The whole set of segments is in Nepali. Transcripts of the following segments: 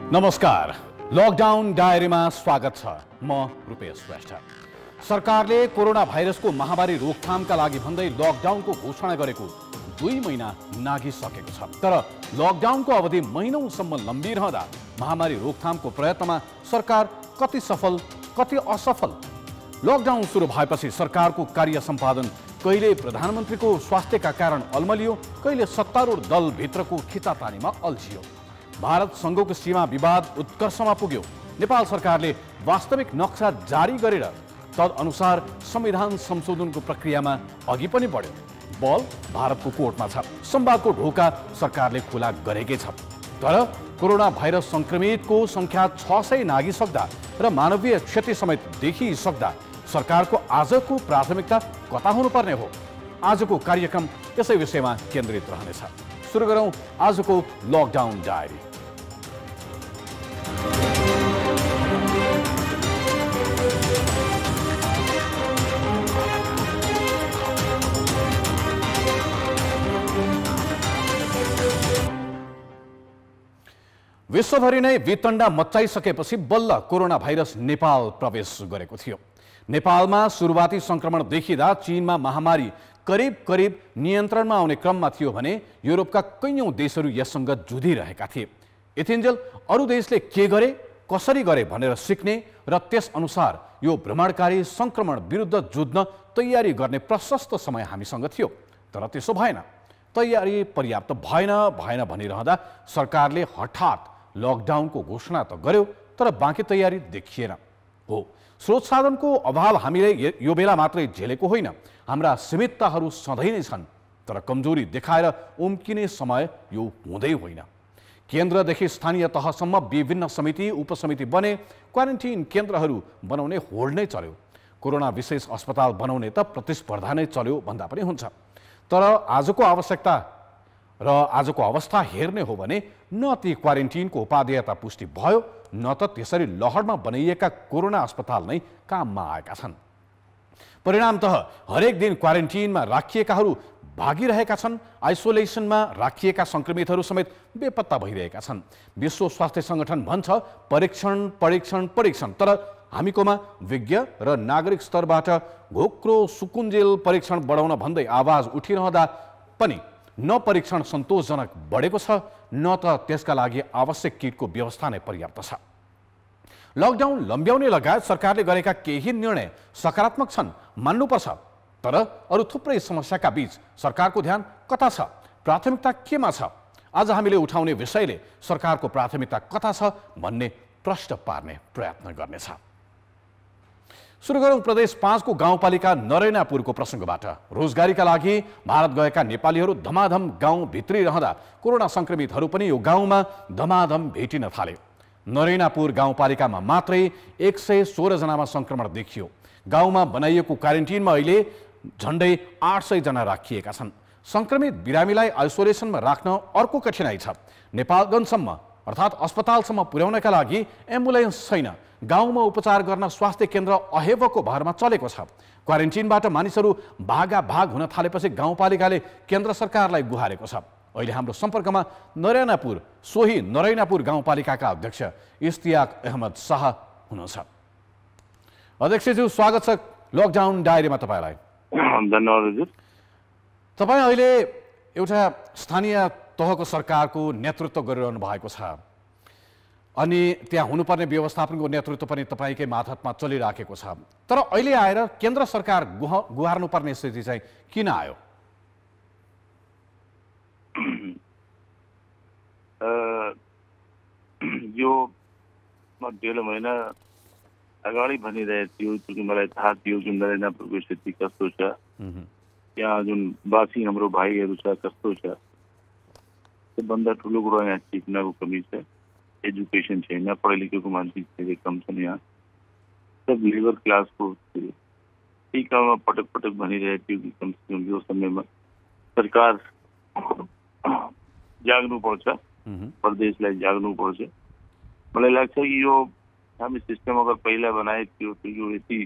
नमस्कार, लकडाउन डायरीमा स्वागत छ। म रुपेश श्रेष्ठ। सरकारले कोरोना भाइरसको महामारी रोकथामका लागि भन्दै लकडाउनको घोषणा गरेको 2 महिना नागिसकेको छ। तर लकडाउनको अवधि महिनौसम्म लम्बिरहँदा महामारी रोकथामको प्रयत्नमा सरकार कति सफल कति असफल। लकडाउन सुरु भएपछि सरकारको कार्य सम्पादन कहिले प्रधानमन्त्रीको स्वास्थ्यका कारण अलमलियो, कहिले सत्तारूढ दलभित्रको खिचातानीमा अल्झियो। भारतसँगको सीमा विवाद उत्कर्षमा पुग्यो। नेपाल सरकारले वास्तविक नक्सा जारी गरेर तदअनुसार संविधान संशोधनको प्रक्रियामा अघि पनि बढ्यो। बल भारतको कोर्टमा छ। संवादको ढोका सरकारले खुला गरेकै छ। तर कोरोना भाइरस संक्रमितको संख्या 600 नागिसक्दा र मानवीय क्षति समेत देखिसक्दा सरकारको आजको प्राथमिकता कता हुनुपर्ने हो? आजको कार्यक्रम यसै विषयमा केन्द्रित रहनेछ। सुरु गरौँ आजको लकडाउन डायरी। विश्वभरि नै वितण्डा मच्चाइसकेपछि बल्ल कोरोना भाइरस नेपाल प्रवेश गरेको थियो। नेपालमा सुरुवाती संक्रमण देखिँदा चीनमा महामारी करिब नियन्त्रणमा आउने क्रममा थियो भने युरोपका कैयौं देशहरू यससँग जुधिरहेका थिए। यतिन्जेल अरू देशले के गरे, कसरी गरे भनेर सिक्ने र त्यसअनुसार यो भ्रमणकारी संक्रमण विरुद्ध जुझ्न तयारी गर्ने प्रशस्त समय हामीसँग थियो। तर त्यसो भएन। तयारी पर्याप्त भएन भनिरहँदा सरकारले हठात लकडाउनको घोषणा त गर्यो, तर बाँकी तयारी देखिएन। हो, स्रोत साधनको अभाव हामीले यो बेला मात्रै झेलेको होइन। हाम्रा सीमितताहरू सधैँ नै छन्। तर कमजोरी देखाएर उम्किने समय यो हुँदै होइन। केन्द्रदेखि स्थानीय तहसम्म विभिन्न समिति उपसमिति बने, क्वारेन्टिन केन्द्रहरू बनाउने होड नै चल्यो। कोरोना विशेष अस्पताल बनाउने त प्रतिस्पर्धा नै चल्यो भन्दा पनि हुन्छ। तर आजको आवश्यकता र आजको अवस्था हेर्ने हो भने न ती क्वारेन्टिनको उपादेयता पुष्टि भयो, न त त्यसरी लहरमा बनाइएका कोरोना अस्पताल नै काममा आएका छन्। परिणामतः हरेक दिन क्वारेन्टिनमा राखिएकाहरू भागिरहेका छन्। आइसोलेसनमा राखिएका संक्रमितहरू समेत बेपत्ता भइरहेका छन्। विश्व स्वास्थ्य संगठन भन्छ परीक्षण। तर हामीकोमा विज्ञ र नागरिक स्तरबाट घोक्रो सुकुन्जेल परीक्षण बढाउन भन्दै आवाज उठिरहँदा पनि न परीक्षण सन्तोषजनक बढेको छ, न त त्यसका लागि आवश्यक किटको व्यवस्था नै पर्याप्त छ। लकडाउन लम्ब्याउने लगायत सरकारले गरेका केही निर्णय सकारात्मक छन्, मान्नुपर्छ। तर अरू थुप्रै समस्याका बीच सरकारको ध्यान कता छ, प्राथमिकता केमा छ? आज हामीले उठाउने विषयले सरकारको प्राथमिकता कता छ भन्ने प्रश्न पार्ने प्रयत्न गर्नेछ। सुरु गरौँ प्रदेश 5 को गाउँपालिका नरैनापुरको प्रसङ्गबाट। रोजगारीका लागि भारत गएका नेपालीहरू धमाधम गाउँ भित्रिरहँदा कोरोना संक्रमितहरू पनि यो गाउँमा धमाधम भेटिन थाले। नरैनापुर गाउँपालिकामा मात्रै 116 जनामा संक्रमण देखियो। गाउँमा बनाइएको क्वारेन्टिनमा अहिले झन्डै 800 जना राखिएका छन्। संक्रमित बिरामीलाई आइसोलेसनमा राख्न अर्को कठिनाइ छ। नेपालगञ्जसम्म अर्थात् अस्पतालसम्म पुर्याउनका लागि एम्बुलेन्स छैन। गाउँमा उपचार गर्न स्वास्थ्य केन्द्र अहेवको भरमा चलेको छ। क्वारेन्टिनबाट मानिसहरू भागाभाग हुन थालेपछि गाउँपालिकाले केन्द्र सरकारलाई गुहारेको छ। अहिले हाम्रो सम्पर्कमा सोही नरैनापुर गाउँपालिकाका अध्यक्ष इस्तियाक अहमद शाह हुनुहुन्छ। अध्यक्षज्यू, स्वागत छ लकडाउन डायरीमा तपाईँलाई। धन्यवाद हजुर। तपाईँ अहिले एउटा स्थानीय तहको सरकारको नेतृत्व गरिरहनु भएको छ अनि त्यहाँ हुनुपर्ने व्यवस्थापनको नेतृत्व पनि तपाईँकै मातहतमा चलिराखेको छ। तर अहिले आएर केन्द्र सरकार गुहार्नुपर्ने स्थिति चाहिँ किन आयो? यो म 1.5 महिना अगाडि भनिरहेको थियो, क्योंकि मलाई थाहा थियो कि नरैनापुरको स्थिति कस्तो छ, यहाँ जुन बासी हाम्रो भाइहरू छ कस्तो छ। सबभन्दा ठुलो कुरो यहाँ चेतनाको कमी छ, एजुकेसन छैन, पढाइ लेखेको मान्छे धेरै कम छन्। यहाँ सब लेबर क्लासको थियो। त्यही कारणमा पटक पटक भनिरहेको थियो कि कमसे कम यो समयमा सरकार जाग्नुपर्छ, प्रदेशलाई जाग्नुपर्छ। मलाई लाग्छ कि यो हामी सिस्टम अगर पहिला बनाएको थियो तो यो यति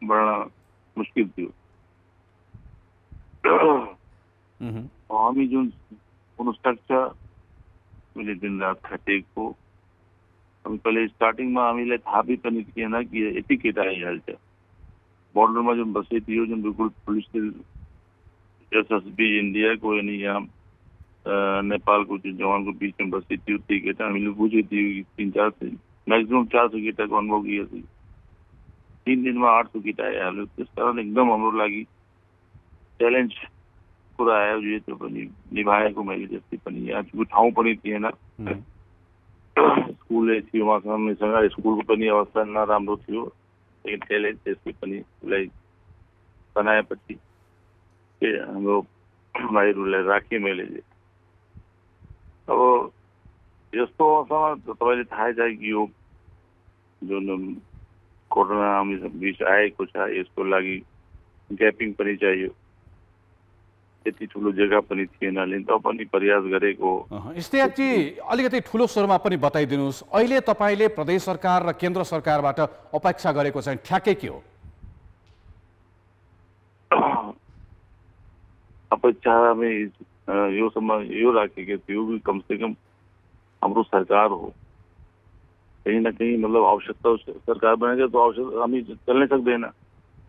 बढ्न मुस्किल थियो। हामी जुन हुनसक्छ मैले दिन रात खटेको हामी पहिले स्टार्टिङमा हामीलाई थाहा पनि थिएन कि यति केटा आइहाल्छ। बोर्डरमा जुन बस्दै थियो, जुन बिल्कुल पुलिस एसएसबी इन्डियाको अनि यहाँ नेपालको जुन जवानको बिचमा बस्दै थियो, त्यो केटा हामीले बुझेको थियो कि 3-4 मैक्सिमम 400 केटाको अनुभव किया थियो। 3 दिनमा 800 केटा आइहाल्यो। त्यस कारण एकदम हाम्रो लागि च्यालेन्ज कुरा आयो, जो त्यो पनि निभाएको मैले जस्तै पनि। यहाँ ठाउँ पनि थिएन, स्कुल थियो उहाँसँग, स्कुलको पनि अवस्था नराम्रो थियो, लेकिन च्यालेन्ज त्यसले पनि उसलाई बनाएपछि हाम्रो भाइहरूलाई राखेँ मैले। अब यस्तो अवस्थामा तपाईँले थाहै छ कि यो जुन कोरोना हामी बिच आएको छ, यसको लागि ग्यापिङ पनि चाहियो। त्यति ठुलो जग्गा पनि थिएन, पनि प्रयास गरेको। इस्तेयाकजी, अलिकति ठुलो स्वरमा पनि बताइदिनुहोस्, अहिले तपाईँले प्रदेश सरकार र केन्द्र सरकारबाट अपेक्षा गरेको चाहिँ ठ्याक्कै के हो? अपेक्षा हामी यो राखेको थियो कि कमसेकम हाम्रो सरकार हो, कहीं न कहीं मतलब आवश्यकता सरकार बनेगा तो आवश्यक हामी चल्नै सक्दैन।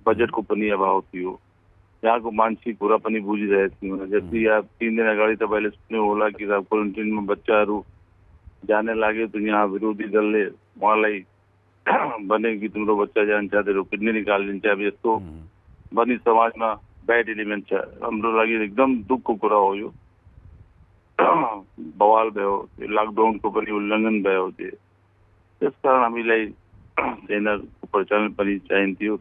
बजेटको पनि अभाव थियो, यहाँको मान्छे कुरा पनि बुझिरहेको थियौँ। जस्तै यहाँ 3 दिन अगाडि तपाईँले सुन्नु होला कि क्वारेन्टिनमा बच्चाहरू जाने लाग्यो, तो यहाँ विरोधी दलले उहाँलाई भने कि तिम्रो बच्चा जान्छ, तेरो किडनी निकालिदिन्छ। अब यस्तो पनि समाजमा ब्याड एलिमेन्ट छ। हाम्रो लागि एकदम दुःखको कुरा हो यो। बवाल भयो, लकडाउनको पनि उल्लङ्घन भयो। त्यसकारण हामीलाई सेनाको परिचालन पनि चाहिन्थ्यो।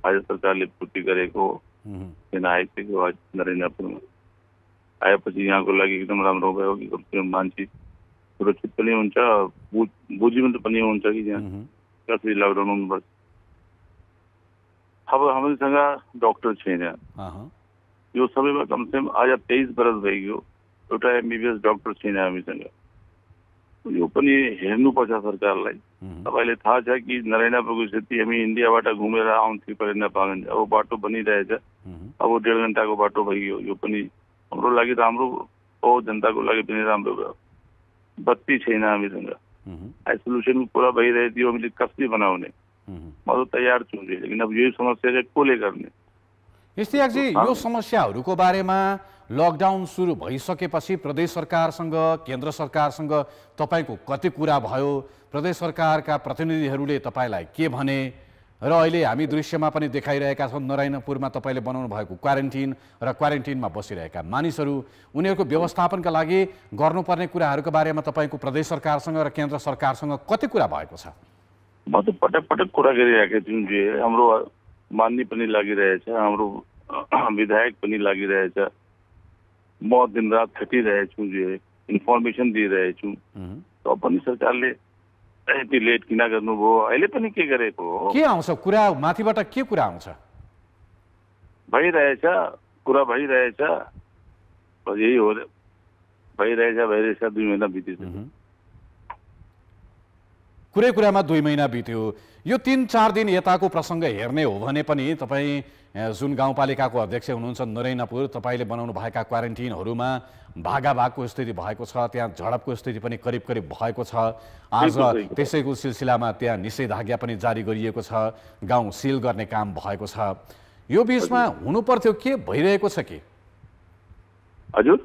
आज सरकारले पूर्ति गरेको सेना आएको थियो आज नरेन्द्रपुरमा आएपछि यहाँको लागि एकदम राम्रो भयो कि कमसेकम मान्छे सुरक्षित पनि हुन्छ, बुझिनु पनि हुन्छ कि यहाँ कसरी लकडाउन हुनुपर्छ। अब हामीसँग डॉक्टर छैन, यो सबैमा कमसेकम आज 23 वर्ष भइगयो, एउटा एमबीबीएस डॉक्टर छैन हामीसँग। यो पनि हेर्नुपर्छ सरकारलाई। तपाईँले थाहा छ कि नरेन्द्रपुरको स्थिति, हामी इन्डियाबाट घुमेर आउँथ्यौँ पहिले नेपाल, अब बाटो बनिरहेछ, अब 1.5 घन्टाको बाटो भइयो। यो पनि हाम्रो लागि राम्रो हो, जनताको लागि पनि राम्रो भयो। बत्ती छैन हामीसँग, आइसोलेसनको कुरा भइरहेको थियो, हामीले कसरी बनाउने। म त तयार छु, लेकिन अब यही समस्या चाहिँ कसले गर्ने? इस्तेयाकजी, यो समस्याहरूको बारेमा लकडाउन सुरु भइसकेपछि प्रदेश सरकारसँग केन्द्र सरकारसँग तपाईको कति कुरा भयो? प्रदेश सरकारका प्रतिनिधिहरूले तपाईलाई के भने? र अहिले हामी दृश्यमा पनि देखाइरहेका छौँ नरायणपुरमा तपाईले बनाउनु भएको क्वारेन्टिन र क्वारेन्टिनमा बसिरहेका मानिसहरू, उनीहरूको व्यवस्थापनका लागि गर्नुपर्ने कुराहरूको बारेमा तपाईको प्रदेश सरकारसँग र केन्द्र सरकारसँग कति कुरा भएको छ? म त पटक पटक कुरा गरिरहेको छु जे हाम्रो मान्ने पनि लागिरहेछ, हाम्रो विधायक पनि लागिरहेछ। म दिनरात खटिरहेछु, जे इन्फर्मेसन दिइरहेछु। त पनि सरकारले यति लेट किन गर्नुभयो? अहिले पनि के गरेको हो? के आउँछ कुरा माथिबाट? के कुरा आउँछ? भइरहेछ, कुरा भइरहेछ, यही हो, भइरहेछ। 2 महिना बितिसक्यो। कुरामा 2 महिना बित्यो। यो 3-4 दिन यताको प्रसङ्ग हेर्ने हो भने पनि तपाईँ जुन गाउँपालिकाको अध्यक्ष हुनुहुन्छ नरेन्द्रपुर, तपाईँले बनाउनु भएका क्वारेन्टिनहरूमा भागाभागको स्थिति भएको छ, त्यहाँ झडपको स्थिति पनि करिब भएको छ। आज त्यसैको सिलसिलामा त्यहाँ निषेधाज्ञा पनि जारी गरिएको छ, गाउँ सिल गर्ने काम भएको छ। यो बीचमा हुनुपर्थ्यो के भइरहेको छ के? हजुर,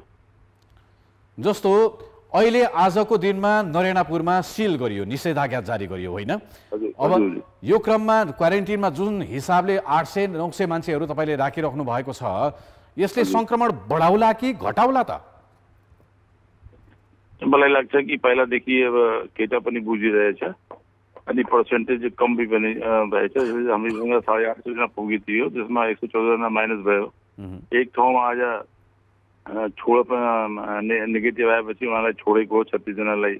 जस्तो अहिले आजको दिनमा नरेन्द्रपुरमा सिल गरियो, निषेधाज्ञा जारी गरियो होइन? अब यो क्रममा क्वारेन्टिनमा जुन हिसाबले 800-900 मान्छेहरू तपाईँले राखिराख्नु भएको छ, यसले संक्रमण बढाउला कि घटाउला त? मलाई लाग्छ कि पहिलादेखि अब केटा पनि बुझिरहेछ अनि पर्सेन्टेज कम पनि भएछ। हामीसँग 850 जना पुगिथ्यो, त्यसमा 114 जना माइनस भयो। एक ठाउँमा आज नेगेटिभ आएपछि उहाँलाई छोडेको हो 36 जनालाई,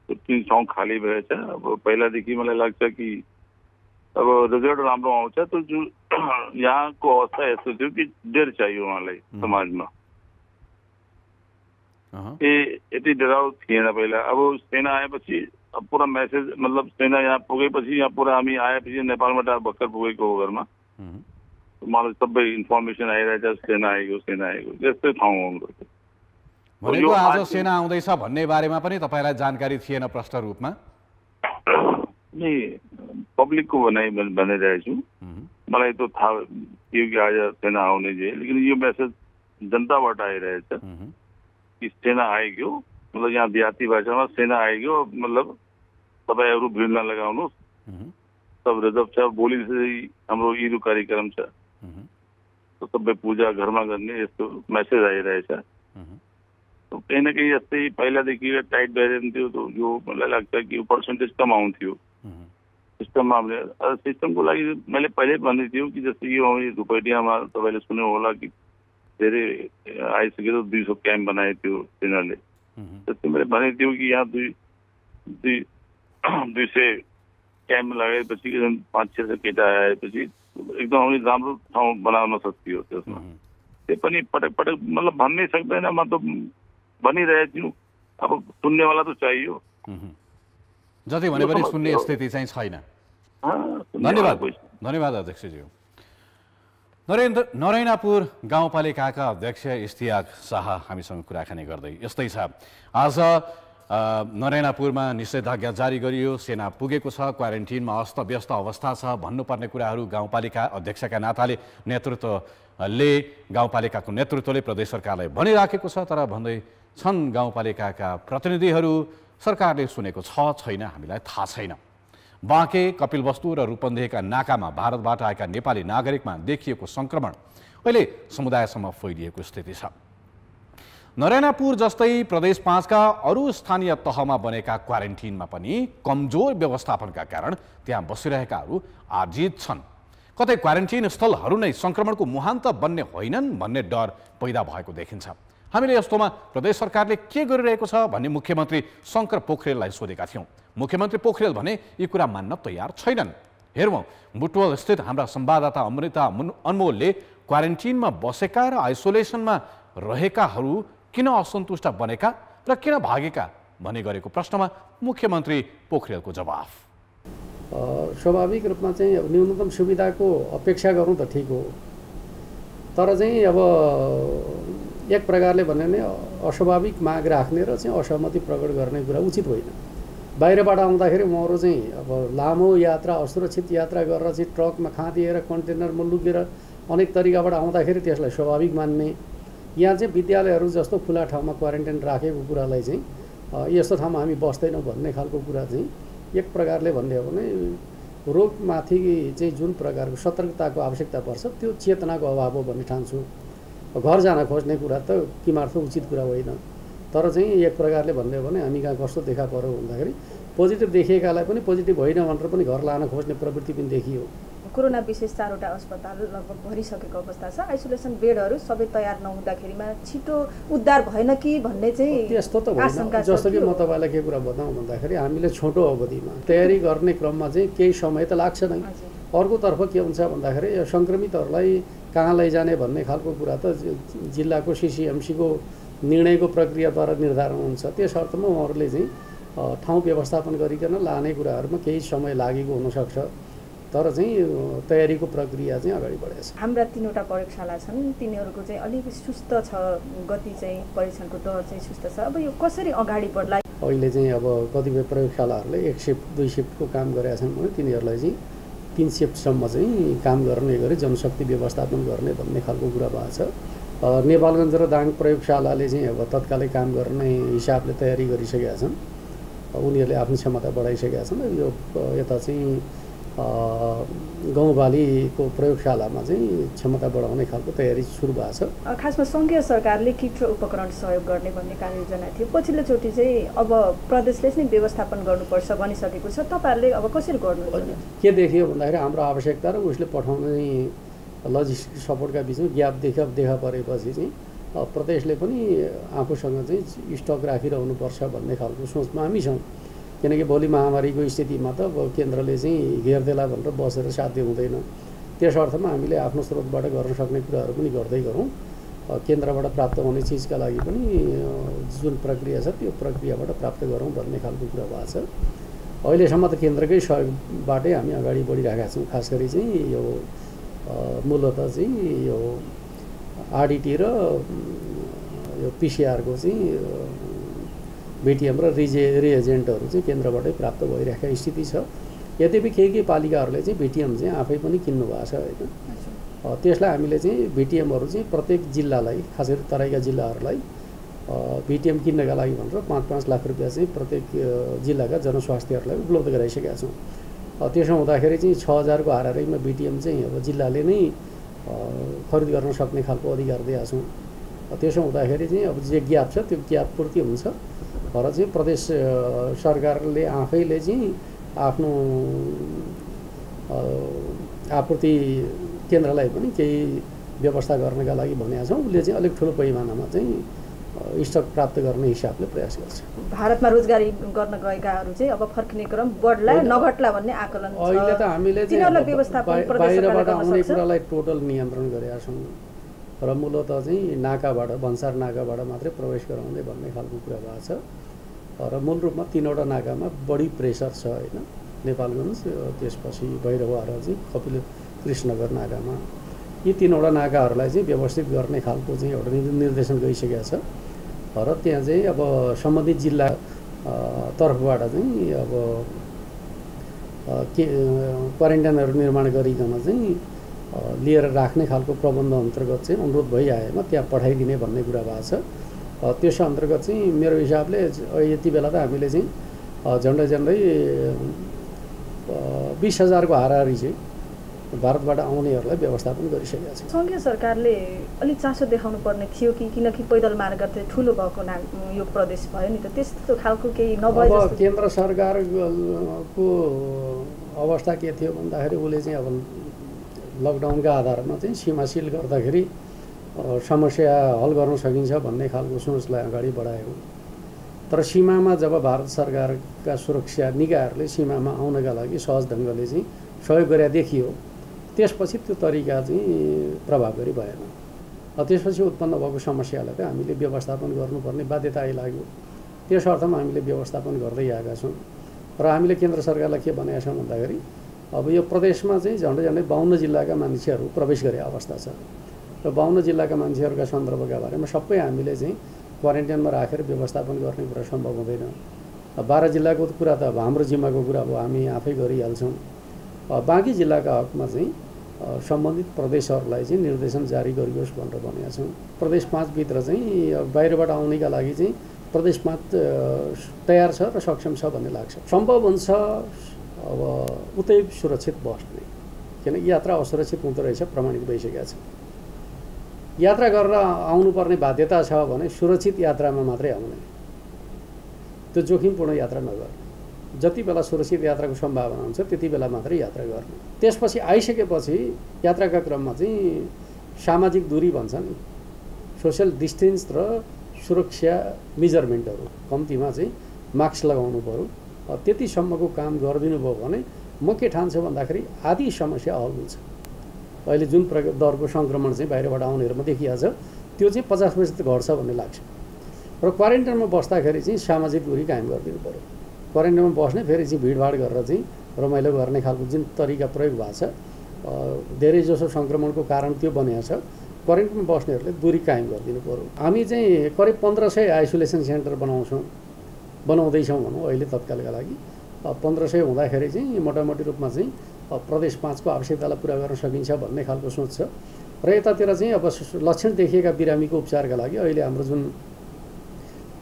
3 ठाउँ खाली भएछ। अब पहिलादेखि मलाई लाग्छ कि अब रिजल्ट राम्रो आउँछ। त जो यहाँको अवस्था यस्तो थियो कि डर चाहियो उहाँलाई समाजमा, यति डराउ थिएन पहिला। अब सेना आएपछि अब पुरा मेसेज, मतलब सेना यहाँ पुगेपछि, यहाँ पुरा हामी आएपछि नेपालबाट भर्खर पुगेको हो घरमा, मलाई सबै इन्फर्मेसन आइरहेछ, सेना आएको त्यस्तै ठाउँ हो हाम्रो। भनेको आज सेना आउँदैछ भन्ने बारेमा पनि तपाईलाई जानकारी थिएन प्रष्ट रूपमा? नहीं पब्लिकको भनिरहेको छु। मलाई त थाहा थियो कि आज सेना आउने जे, लेकिन यो मेसेज जनताबाट आइरहेछ कि सेना आइगयो, मतलब यहाँ देहाती भाषामा सेना आइगयो, मतलब तपाईँहरू भिड नलगाउनुहोस्, सब रिजर्भ छ, भोलि हाम्रो ईदको कार्यक्रम छ, सबै पूजा घरमा गर्ने यस्तो मेसेज आइरहेछ। कहीं न कहीं यस्तै पहिलादेखि टाइट भइरहन्थ्यो, यो मलाई लाग्छ कि यो पर्सेन्टेज कम आउँथ्यो सिस्टममा। हामीले सिस्टमको लागि मैले पहिल्यै भन्दै थियो कि जस्तै यो धुपैडियामा तपाईँले सुन्नु होला कि धेरै आइसकेको 200 क्याम्प बनाएको थियो सेनाले। जस्तै मैले भनेको थियो कि यहाँ 200 क्याम्प लगाएपछि 500-600 केटा आएपछि एकदम राम्रो ठाउँ बनाउन सकियो त्यसमा। त्यो पनि पटक पटक मतलब भन्नै सक्दैन, मतलब भनिरहेको छु। अब सुन्नेवाला त चाहियो, जति भने पनि सुन्ने स्थिति चाहिँ छैन। धन्यवाद अध्यक्षज्यू। नरैनापुर गाउँपालिकाका अध्यक्ष इस्तियाक शाह हामीसँग कुराकानी गर्दै यस्तै छ। आज नरैनापुरमा निषेधाज्ञा जारी गरियो, सेना पुगेको छ, क्वारेन्टिनमा अस्तव्यस्त अवस्था छ, भन्नुपर्ने कुराहरू गाउँपालिका अध्यक्षका नाताले गाउँपालिकाको नेतृत्वले प्रदेश सरकारलाई भनिराखेको छ। तर भन्दै छन् गाउँपालिकाका प्रतिनिधिहरू, सरकारले सुनेको छ छैन हामीलाई थाहा छैन। बाँके, कपिलवस्तु र रूपन्देहीका नाकामा भारतबाट आएका नेपाली नागरिकमा देखिएको संक्रमण अहिले समुदायसम्म फैलिएको स्थिति छ। नरैनापुर जस्तै प्रदेश 5 का अरू स्थानीय तहमा बनेका क्वारेन्टिनमा पनि कमजोर व्यवस्थापनका कारण त्यहाँ बसिरहेकाहरू आर्जित छन्। कतै क्वारेन्टिन स्थलहरू नै संक्रमणको मुहान्त बन्ने होइनन् भन्ने डर पैदा भएको देखिन्छ। हामीले यस्तोमा प्रदेश सरकारले के गरिरहेको छ भन्ने मुख्यमन्त्री शंकर पोखरेललाई सोधेका थियौं। मुख्यमन्त्री पोखरेल भने यी कुरा मान्न तयार छैनन्। हेरौँ, बुटवल स्थित हाम्रा संवाददाता अमृता अनमोलले क्वारेन्टिनमा बसेका र आइसोलेसनमा रहेकाहरू किन असन्तुष्ट बनेका र किन भागेका भन्ने गरेको प्रश्नमा मुख्यमन्त्री पोखरेलको जवाफ। स्वाभाविक रूपमा चाहिँ अब न्यूनतम सुविधाको अपेक्षा गर्नु त ठिक हो, तर चाहिँ अब एक प्रकारले भन्यो भने अस्वाभाविक माग राख्ने र चाहिँ असहमति प्रकट गर्ने कुरा उचित होइन। बाहिरबाट आउँदाखेरि उहाँहरू चाहिँ अब लामो यात्रा, असुरक्षित यात्रा गरेर चाहिँ ट्रकमा खाँदिएर कन्टेनरमा लुकेर अनेक तरिकाबाट आउँदाखेरि त्यसलाई स्वाभाविक मान्ने, यहाँ चाहिँ विद्यालयहरू जस्तो खुला ठाउँमा क्वारेन्टाइन राखेको कुरालाई चाहिँ यस्तो ठाउँमा हामी बस्दैनौँ भन्ने खालको कुरा चाहिँ एक प्रकारले भन्ने हो भने रोगमाथि चाहिँ जुन प्रकारको सतर्कताको आवश्यकता पर्छ त्यो चेतनाको अभाव हो भन्ने ठान्छु। घर जान खोज्ने कुरा त किमार्थ उचित कुरा होइन, तर चाहिँ एक प्रकारले भन्ने हो भने हामी कहाँ कस्तो देखा पर्यो भन्दाखेरि पोजिटिभ देखिएकालाई पनि पोजिटिभ होइन भनेर पनि घर लान खोज्ने प्रवृत्ति पनि देखियो। कोरोना विशेष 4वटा अस्पताल लगभग भरिसकेको अवस्था छ। आइसोलेसन बेडहरू सबै तयार नहुँदाखेरिमा छिटो उद्धार भएन कि भन्ने चाहिँ त्यस्तो त होइन। जस्तो कि म तपाईँलाई के कुरा बताउँ भन्दाखेरि हामीले छोटो अवधिमा तयारी गर्ने क्रममा चाहिँ केही समय त लाग्छ नै। अर्कोतर्फ के हुन्छ भन्दाखेरि यो सङ्क्रमितहरूलाई कहाँ लैजाने भन्ने खालको कुरा त जिल्लाको सिसिएमसीको निर्णयको प्रक्रियाद्वारा निर्धारण हुन्छ। त्यस अर्थमा उहाँहरूले चाहिँ ठाउँ व्यवस्थापन गरिकन लाने कुराहरूमा केही समय लागेको हुनसक्छ, तर चाहिँ तयारीको प्रक्रिया चाहिँ अगाडि बढेको छ। हाम्रा 3वटा प्रयोगशाला छन्, तिनीहरूको चाहिँ अलिक सुस्त छ, गति चाहिँ परीक्षणको दर चाहिँ सुस्त छ। अब यो कसरी अगाडि बढ्ला? अहिले चाहिँ अब कतिपय प्रयोगशालाहरूले 1 शिफ्ट 2 शिफ्टको काम गरेका छन् भने तिनीहरूलाई चाहिँ 3 शिफ्टसम्म चाहिँ काम गर्ने गरी जनशक्ति व्यवस्थापन गर्ने भन्ने खालको कुरा भएको छ। नेपालगञ्ज र दाङ प्रयोगशालाले चाहिँ अब तत्कालै काम गर्ने हिसाबले तयारी गरिसकेका छन्। उनीहरूले आफ्नो क्षमता बढाइसकेका छन्। यो यता चाहिँ गाउँपालिको प्रयोगशालामा चाहिँ क्षमता बढाउने खालको तयारी सुरु भएको छ। खासमा सङ्घीय सरकारले किट र उपकरण सहयोग गर्ने भन्ने कार्ययोजना थियो। पछिल्लोचोटि चाहिँ अब प्रदेशले चाहिँ व्यवस्थापन गर्नुपर्छ भनिसकेको छ। तपाईँहरूले अब कसरी गर्नुहुन्छ? के देखियो भन्दाखेरि हाम्रो आवश्यकता र उसले पठाउने लजिस्टिक सपोर्टका बिचमा ग्याप देखा परेपछि चाहिँ प्रदेशले पनि आफूसँग चाहिँ स्टक राखिरहनुपर्छ भन्ने खालको सोचमा हामी छौँ। किनकि भोलि महामारीको स्थितिमा त अब केन्द्रले चाहिँ घेर्देला भनेर बसेर साध्य हुँदैन। त्यस अर्थमा हामीले आफ्नो स्रोतबाट गर्न सक्ने कुराहरू पनि गर्दै गरौँ। केन्द्रबाट प्राप्त हुने चिजका लागि पनि जुन प्रक्रिया छ त्यो प्रक्रियाबाट प्राप्त गरौँ भन्ने खालको कुरा भएको छ। अहिलेसम्म त केन्द्रकै सहयोगबाटै हामी अगाडि बढिरहेका छौँ। खास गरी चाहिँ यो मूलतः चाहिँ यो आरडिटी र यो पिसिआरको चाहिँ बिटिएम र रिएजेन्टहरू चाहिँ केन्द्रबाटै प्राप्त भइरहेको स्थिति छ। यद्यपि केही पालिकाहरूले चाहिँ बिटिएम चाहिँ आफै पनि किन्नु भएको छ होइन। त्यसलाई हामीले चाहिँ बिटिएमहरू चाहिँ प्रत्येक जिल्लालाई, खास गरी तराईका जिल्लाहरूलाई बिटिएम किन्नका लागि भनेर 5-5 लाख रुपियाँ चाहिँ प्रत्येक जिल्लाका जनस्वास्थ्यहरूलाई उपलब्ध गराइसकेका छौँ। त्यसो हुँदाखेरि चाहिँ 6000 को हाराहारीमा बिटिएम चाहिँ अब जिल्लाले नै खरिद गर्न सक्ने खालको अधिकार दिएका छौँ। त्यसो हुँदाखेरि चाहिँ अब जे ग्याप छ त्यो ग्याप पूर्ति हुन्छ र चाहिँ प्रदेश सरकारले आफैले चाहिँ आफ्नो आपूर्ति केन्द्रलाई पनि केही व्यवस्था गर्नका लागि भनेका छौँ। उसले चाहिँ अलिक ठुलो पैमानामा चाहिँ स्टक प्राप्त गर्ने हिसाबले प्रयास गर्छ। भारतमा रोजगारी गर्न गएकाहरू चाहिँ अब फर्किने क्रम बढ्ला नघट्ला भन्ने आकलन छ। अहिले त हामीले तिनीहरूलाई व्यवस्थापन बाहिरबाट आउने कुरालाई टोटल नियन्त्रण गरेका छौँ र मूलत चाहिँ नाकाबाट, भन्सार नाकाबाट मात्रै प्रवेश गराउने भन्ने खालको कुरा भएको छ र मूल रूपमा 3वटा नाकामा बढी प्रेसर छ होइन। नेपालगञ्ज, त्यसपछि भैरववार चाहिँ कपिल कृष्णनगर नाकामा, यी 3वटा नाकाहरूलाई चाहिँ व्यवस्थित गर्ने खालको चाहिँ एउटा निर्देशन गइसकेको छ र त्यहाँ चाहिँ अब सम्बन्धित जिल्ला तर्फबाट चाहिँ अब क्वारेन्टाइनहरू निर्माण गरिकन चाहिँ लिएर राख्ने खालको प्रबन्ध अन्तर्गत चाहिँ अनुरोध भइआएमा त्यहाँ पठाइदिने भन्ने कुरा भएको छ। त्यस अन्तर्गत चाहिँ मेरो हिसाबले यति बेला त हामीले चाहिँ झन्डै 20,000 को हाराहारी चाहिँ भारतबाट आउनेहरूलाई व्यवस्थापन गरिसकेका छ। सङ्घीय सरकारले अलिक चासो देखाउनु पर्ने थियो कि किनकि पैदल मार्ग चाहिँ ठुलो भएको यो प्रदेश भयो नि त, त्यस्तो खालको केही नभए जस्तो। केन्द्र सरकारको अवस्था के थियो भन्दाखेरि उसले चाहिँ अब लकडाउनका आधारमा चाहिँ सीमा सिल गर्दाखेरि समस्या हल गर्न सकिन्छ भन्ने खालको सोचलाई अगाडि बढायो। तर सीमामा जब भारत सरकारका सुरक्षा निकायहरूले सीमामा आउनका लागि सहज ढङ्गले चाहिँ सहयोग गरे देखियो, त्यसपछि त्यो तरिका चाहिँ प्रभावकारी भएन। त्यसपछि उत्पन्न भएको समस्यालाई त हामीले व्यवस्थापन गर्नुपर्ने बाध्यता आइलाग्यो। त्यस अर्थमा हामीले व्यवस्थापन गर्दै आएका छौँ र हामीले केन्द्र सरकारलाई के भनेका छौँ भन्दाखेरि अब यो प्रदेशमा चाहिँ झन्डै 52 जिल्लाका मान्छेहरू प्रवेश गरे अवस्था छ र 52 जिल्लाका मान्छेहरूका सन्दर्भका बारेमा सबै हामीले चाहिँ क्वारेन्टाइनमा राखेर व्यवस्थापन गर्ने कुरा सम्भव हुँदैन। 12 जिल्लाको कुरा त अब हाम्रो जिम्माको कुरा अब हामी आफै गरिहाल्छौँ। बाँकी जिल्लाका हकमा चाहिँ सम्बन्धित प्रदेशहरूलाई चाहिँ निर्देशन जारी गरियोस् भनेर भनेका छौँ। प्रदेश 5 भित्र चाहिँ बाहिरबाट आउनेका लागि चाहिँ प्रदेश 5 तयार छ र सक्षम छ भन्ने लाग्छ। सम्भव हुन्छ अब उतै सुरक्षित बस्ने, किन यात्रा असुरक्षित हुँदो रहेछ प्रमाणित भइसकेको छ। यात्रा गरेर आउनुपर्ने बाध्यता छ भने सुरक्षित यात्रामा मात्रै आउने, त्यो जोखिमपूर्ण यात्रा नगर्ने। जति बेला सुरक्षित यात्राको सम्भावना हुन्छ त्यति बेला मात्रै यात्रा गर्ने। त्यसपछि आइसकेपछि यात्राका क्रममा चाहिँ सामाजिक दूरी भन्छ नि, सोसियल डिस्टेन्स र सुरक्षा मेजरमेन्टहरू कम्तीमा चाहिँ मास्क लगाउनु पऱ्यो। त्यतिसम्मको काम गरिदिनु भयो भने म के ठान्छु भन्दाखेरि आधी समस्या हल हुन्छ। अहिले जुन दरको सङ्क्रमण चाहिँ बाहिरबाट आउनेहरूमा देखिएको छ त्यो चाहिँ 50% घट्छ भन्ने लाग्छ। र क्वारेन्टाइनमा बस्दाखेरि चाहिँ सामाजिक दूरी कायम गरिदिनु पऱ्यो। क्वारेन्टाइनमा बस्ने फेरि चाहिँ भिडभाड गरेर चाहिँ रमाइलो गर्ने खालको जुन तरिका प्रयोग भएको छ, धेरैजसो सङ्क्रमणको कारण त्यो बनेको छ। क्वारेन्टाइनमा बस्नेहरूले दूरी कायम गरिदिनु पऱ्यो। हामी चाहिँ करिब 1500 आइसोलेसन सेन्टर बनाउँदैछौँ भनौँ अहिले तत्कालका लागि। 1500 हुँदाखेरि चाहिँ मोटामोटी रूपमा चाहिँ प्रदेश 5 को आवश्यकतालाई पुरा गर्न सकिन्छ भन्ने खालको सोच छ। र यतातिर चाहिँ अब लक्षण देखिएका बिरामीको उपचारका लागि अहिले हाम्रो जुन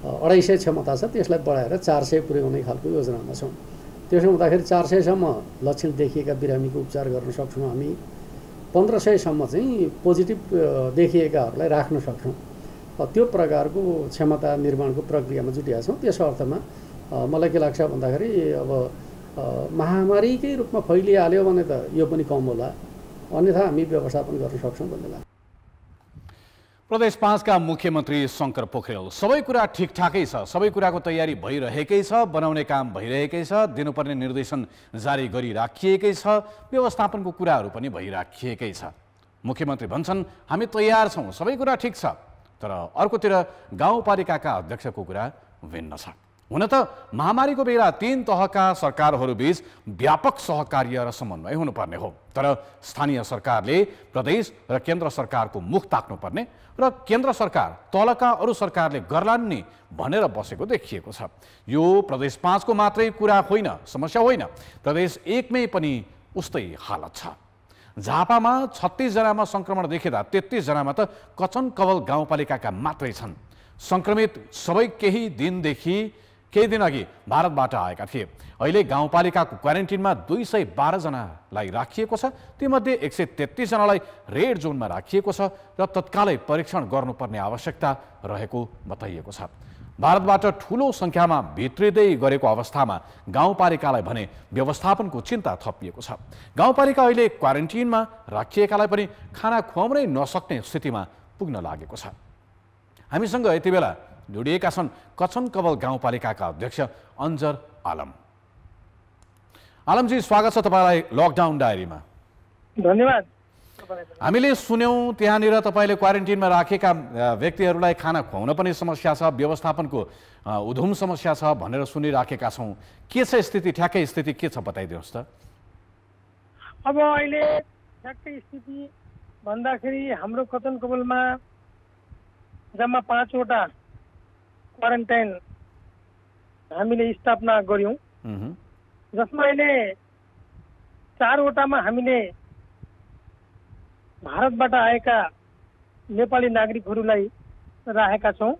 250 क्षमता छ त्यसलाई बढाएर 400 पुर्याउने खालको योजनामा छौँ। त्यसो हुँदाखेरि 400 सम्म लक्षण देखिएका बिरामीको उपचार गर्न सक्छौँ हामी। 1500 सम्म चाहिँ पोजिटिभ देखिएकाहरूलाई राख्न सक्छौँ। त्यो प्रकारको क्षमता निर्माणको प्रक्रियामा जुटिएका छौँ। त्यस अर्थमा मलाई के लाग्छ भन्दाखेरि अब महामारीकै रूपमा फैलिहाल्यो भने त यो पनि कम होला, अन्यथा हामी व्यवस्थापन गर्न सक्छौँ भन्ने लाग्छ। प्रदेश 5 का मुख्यमन्त्री शङ्कर पोखरेल, सबै कुरा ठिकठाकै छ, सबै कुराको तयारी भइरहेकै छ, बनाउने काम भइरहेकै छ, दिनुपर्ने निर्देशन जारी गरिराखिएकै छ, व्यवस्थापनको कुराहरू पनि भइराखिएकै छ। मुख्यमन्त्री भन्छन् हामी तयार छौँ, सबै कुरा ठिक छ। तर अर्कोतिर गाउँपालिकाका अध्यक्षको कुरा भिन्न छ। हुन त महामारीको बेला 3 तहका सरकारहरूबीच व्यापक सहकार्य र समन्वय हुनुपर्ने हो, तर स्थानीय सरकारले प्रदेश र केन्द्र सरकारको मुख ताक्नुपर्ने र केन्द्र सरकार तलका अरू सरकारले गर्लान् नि भनेर बसेको देखिएको छ। यो प्रदेश 5 को मात्रै कुरा होइन, समस्या होइन, प्रदेश 1 मै पनि उस्तै हालत छ। झापामा 36 जनामा संक्रमण देखिँदा 33 जनामा त कचन कवल गाउँपालिकाका मात्रै छन्। संक्रमित सबै केही दिन अघि भारतबाट आएका थिए। अहिले गाउँपालिकाको क्वारेन्टिनमा 212 जनालाई राखिएको छ। तीमध्ये 133 जनालाई रेड जोनमा राखिएको छ र तत्कालै परीक्षण गर्नुपर्ने आवश्यकता रहेको बताइएको छ। भारतबाट ठूलो संख्यामा भित्रिँदै गरेको अवस्थामा गाउँपालिकालाई भने व्यवस्थापनको चिन्ता थपिएको छ। गाउँपालिका अहिले क्वारेन्टिनमा राखिएकालाई पनि खाना खुवाउनै नसक्ने स्थितिमा पुग्न लागेको छ। हामीसँग यति बेला जोडिएका छन् कचन कवल गाउँपालिकाका अध्यक्ष अन्जर आलम। आलमजी, स्वागत छ तपाईलाई लकडाउन डायरीमा। धन्यवाद। हामीले सुन्यौं त्यहाँनिर तपाईले क्वारेन्टिनमा राखेका व्यक्तिहरूलाई खाना खुवाउन पनि समस्या छ, व्यवस्थापनको उधुम समस्या छ भनेर सुनिराखेका छौं। के छ स्थिति, ठ्याक्कै स्थिति के छ बताइदिनुहोस् त। अब अहिले ठ्याक्कै स्थिति भन्दाखेरि हाम्रो कचन कवलमा जम्मा 5 वटा क्वारेन्टाइन हामीले स्थापना गर्यौं, जसमा अहिले 4 वटामा हामीले भारतबाट आएका नेपाली नागरिकहरूलाई राखेका छौं।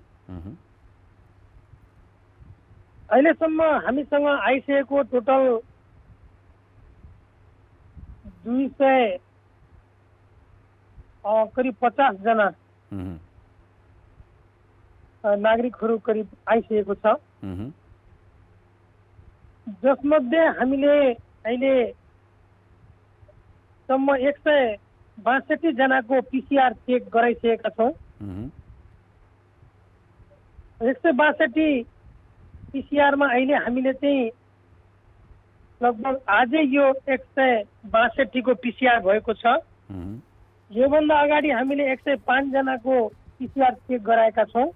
अहिलेसम्म हामीसँग आइसकेको टोटल 200 करिब 50 जना नागरिकहरू करिब आइसकेको छ, जसमध्ये हामीले अहिले सम्म 162 जनाको PCR चेक गराइसकेका छौँ। 162 PCR अहिले हामीले चाहिँ लगभग आजै यो 162 को PCR भएको छ। योभन्दा अगाडि हामीले 105 जनाको PCR चेक गराएका छौँ,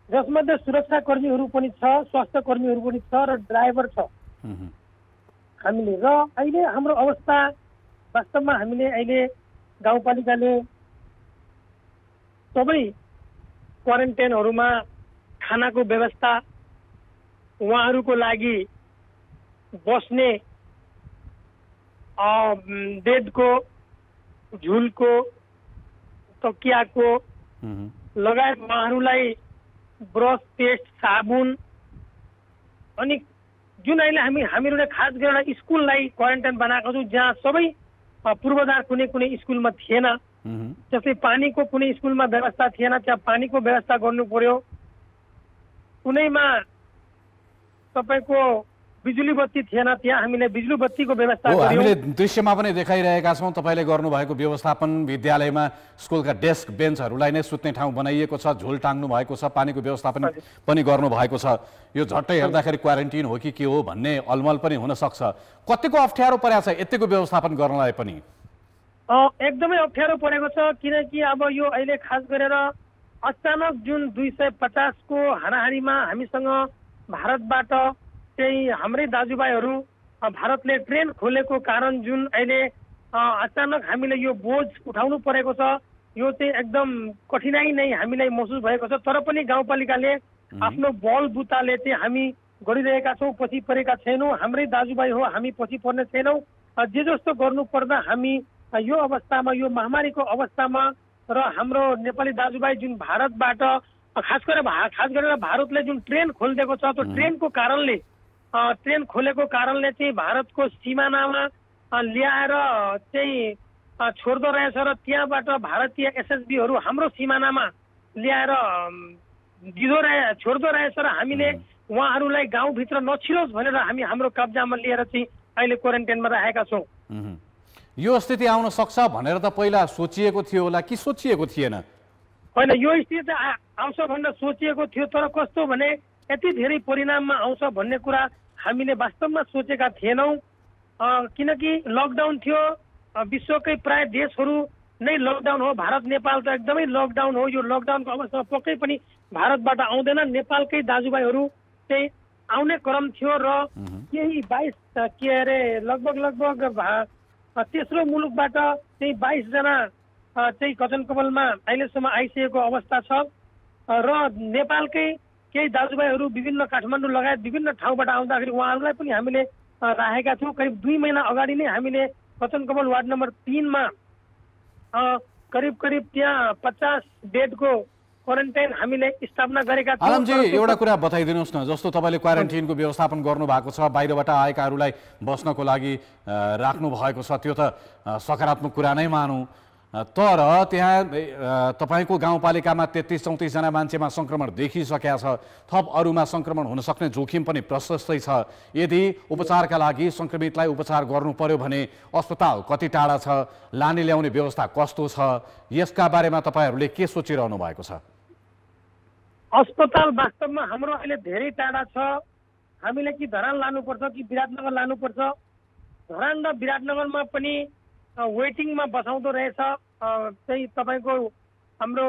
जसमध्ये सुरक्षाकर्मीहरू पनि छ, स्वास्थ्य कर्मीहरू पनि छ र ड्राइभर छ हामीले। र अहिले हाम्रो अवस्था वास्तवमा हामीले अहिले गाउँपालिकाले सबै क्वारेन्टाइनहरूमा खानाको व्यवस्था, उहाँहरूको लागि बस्ने बेडको, झुलको, तकियाको लगायत उहाँहरूलाई ब्रस, पेस्ट, साबुन, अनि जुन अहिले हामीहरूले खास गरेर स्कुललाई क्वारेन्टाइन बनाएको छौँ, जहाँ सबै पूर्वाधार कुनै स्कुलमा थिएन। जस्तै पानीको कुनै स्कुलमा व्यवस्था थिएन, त्यहाँ पानीको व्यवस्था गर्नु पर्यो। कुनैमा तपाईको बिजुली बत्ती थिएन, त्यहाँ हामीले बिजुली बत्तीको व्यवस्था गर्यौं। हामीले दृश्यमा पनि देखाइरहेका छौं तपाईले गर्नुभएको व्यवस्थापन। विद्यालयमा स्कुलका डेस्क बेन्चहरूलाई नै सुत्ने ठाउँ बनाइएको छ, झोल टाङ्नु भएको छ, पानीको व्यवस्थापन पनि गर्नु भएको छ। यो झट्टै हेर्दाखेरि क्वारेन्टिन हो कि के हो भन्ने अलमल पनि हुन सक्छ। कतिको अप्ठ्यारो परेको छ यतिको व्यवस्थापन गर्नलाई पनि? एकदमै अप्ठ्यारो परेको छ, किनकि अब यो अहिले खास गरेर अचानक जुन 250 को हाराहारीमा हामीसँग भारतबाट चाहिँ हाम्रै दाजुभाइहरू भारतले ट्रेन खोलेको कारण जुन अहिले अचानक हामीले यो बोझ उठाउनु परेको छ, यो चाहिँ एकदम कठिनाई नै हामीलाई महसुस भएको छ। तर पनि गाउँपालिकाले आफ्नो बल बुताले चाहिँ हामी गरिरहेका छौँ, पछि परेका छैनौँ। हाम्रै दाजुभाइ हो, हामी पछि पर्ने छैनौँ। जे जस्तो गर्नुपर्दा हामी यो अवस्थामा, यो महामारीको अवस्थामा र हाम्रो नेपाली दाजुभाइ जुन भारतबाट खास गरेर भारतले जुन ट्रेन खोलिदिएको छ, त्यो ट्रेनको कारणले, ट्रेन खोलेको कारणले चाहिँ भारतको सिमानामा ल्याएर चाहिँ छोड्दो रहेछ र त्यहाँबाट भारतीय एसएसबीहरू हाम्रो सिमानामा ल्याएर छोड्दो रहेछ र हामीले उहाँहरूलाई गाउँभित्र नछिरोस् भनेर हामी हाम्रो कब्जामा लिएर चाहिँ अहिले क्वारेन्टाइनमा राखेका छौँ। यो स्थिति आउन सक्छ भनेर त पहिला सोचिएको थियो होला कि सोचिएको थिएन? होइन, यो स्थिति आउँछ भनेर सोचिएको थियो, तर कस्तो भने यति धेरै परिणाममा आउँछ भन्ने कुरा हामीले वास्तवमा सोचेका थिएनौँ। किनकि लकडाउन थियो, विश्वकै प्राय देशहरू नै लकडाउन हो, भारत नेपाल त एकदमै लकडाउन हो। यो लकडाउनको अवस्थामा पक्कै पनि भारतबाट आउँदैन, नेपालकै दाजुभाइहरू चाहिँ आउने क्रम थियो र केही 22 के अरे लगभग तेस्रो मुलुकबाट चाहिँ 22 जना चाहिँ कचन कमलमा अहिलेसम्म आइसकेको अवस्था छ र नेपालकै केही दाजुभाइहरू विभिन्न काठमाडौँ लगायत विभिन्न ठाउँबाट आउँदाखेरि उहाँहरूलाई पनि हामीले राखेका थियौँ। करिब 2 महिना अगाडि नै हामीले कचन कमल वार्ड नम्बर 3 मा करिब त्यहाँ 50 बेडको क्वारेन्टाइन हामीले स्थापना गरेका थियौँ। आलमजी एउटा कुरा बताइदिनुहोस् न, जस्तो तपाईँले क्वारेन्टाइनको व्यवस्थापन गर्नु भएको छ, बाहिरबाट आएकाहरूलाई बस्नको लागि राख्नु भएको छ, त्यो त सकारात्मक कुरा नै मानौँ। तर त्यहाँ तपाईँको गाउँपालिकामा 33-34 जना मान्छेमा सङ्क्रमण देखिसकेका छ, थप अरूमा सङ्क्रमण हुन सक्ने जोखिम पनि प्रशस्तै छ। यदि उपचारका लागि सङ्क्रमितलाई उपचार गर्नु पर्यो भने अस्पताल कति टाढा छ, लाने ल्याउने व्यवस्था कस्तो छ, यसका बारेमा तपाईँहरूले के सोचिरहनु भएको छ? अस्पताल वास्तवमा हाम्रो अहिले धेरै टाढा छ। हामीले कि धरान लानुपर्छ कि विराटनगर लानुपर्छ। धरान र विराटनगरमा पनि वेटिङमा बसाउँदो रहेछ चाहिँ तपाईँको हाम्रो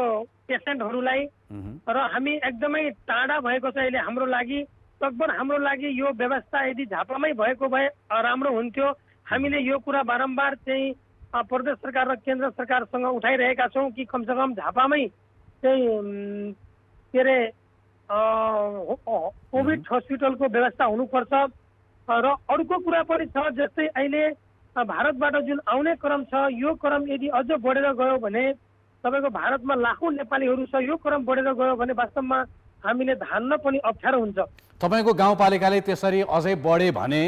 पेसेन्टहरूलाई र हामी एकदमै टाढा भएको छ अहिले हाम्रो लागि। लगभग हाम्रो लागि यो व्यवस्था यदि झापामै भएको भए राम्रो हुन्थ्यो। हामीले यो कुरा बारम्बार चाहिँ प्रदेश सरकार र केन्द्र सरकारसँग उठाइरहेका छौँ कि कमसेकम झापामै चाहिँ के अरे कोभिड हस्पिटलको व्यवस्था हुनुपर्छ। र अर्को कुरा पनि छ, जस्तै अहिले भारतबाट जुन आउने क्रम छ, यो क्रम यदि अझ बढेर गयो भने तपाईँको भारतमा लाखौँ नेपालीहरू छ, यो क्रम बढेर गयो भने वास्तवमा हामीले धान्न पनि अप्ठ्यारो हुन्छ। तपाईँको गाउँपालिकाले त्यसरी अझै बढे भने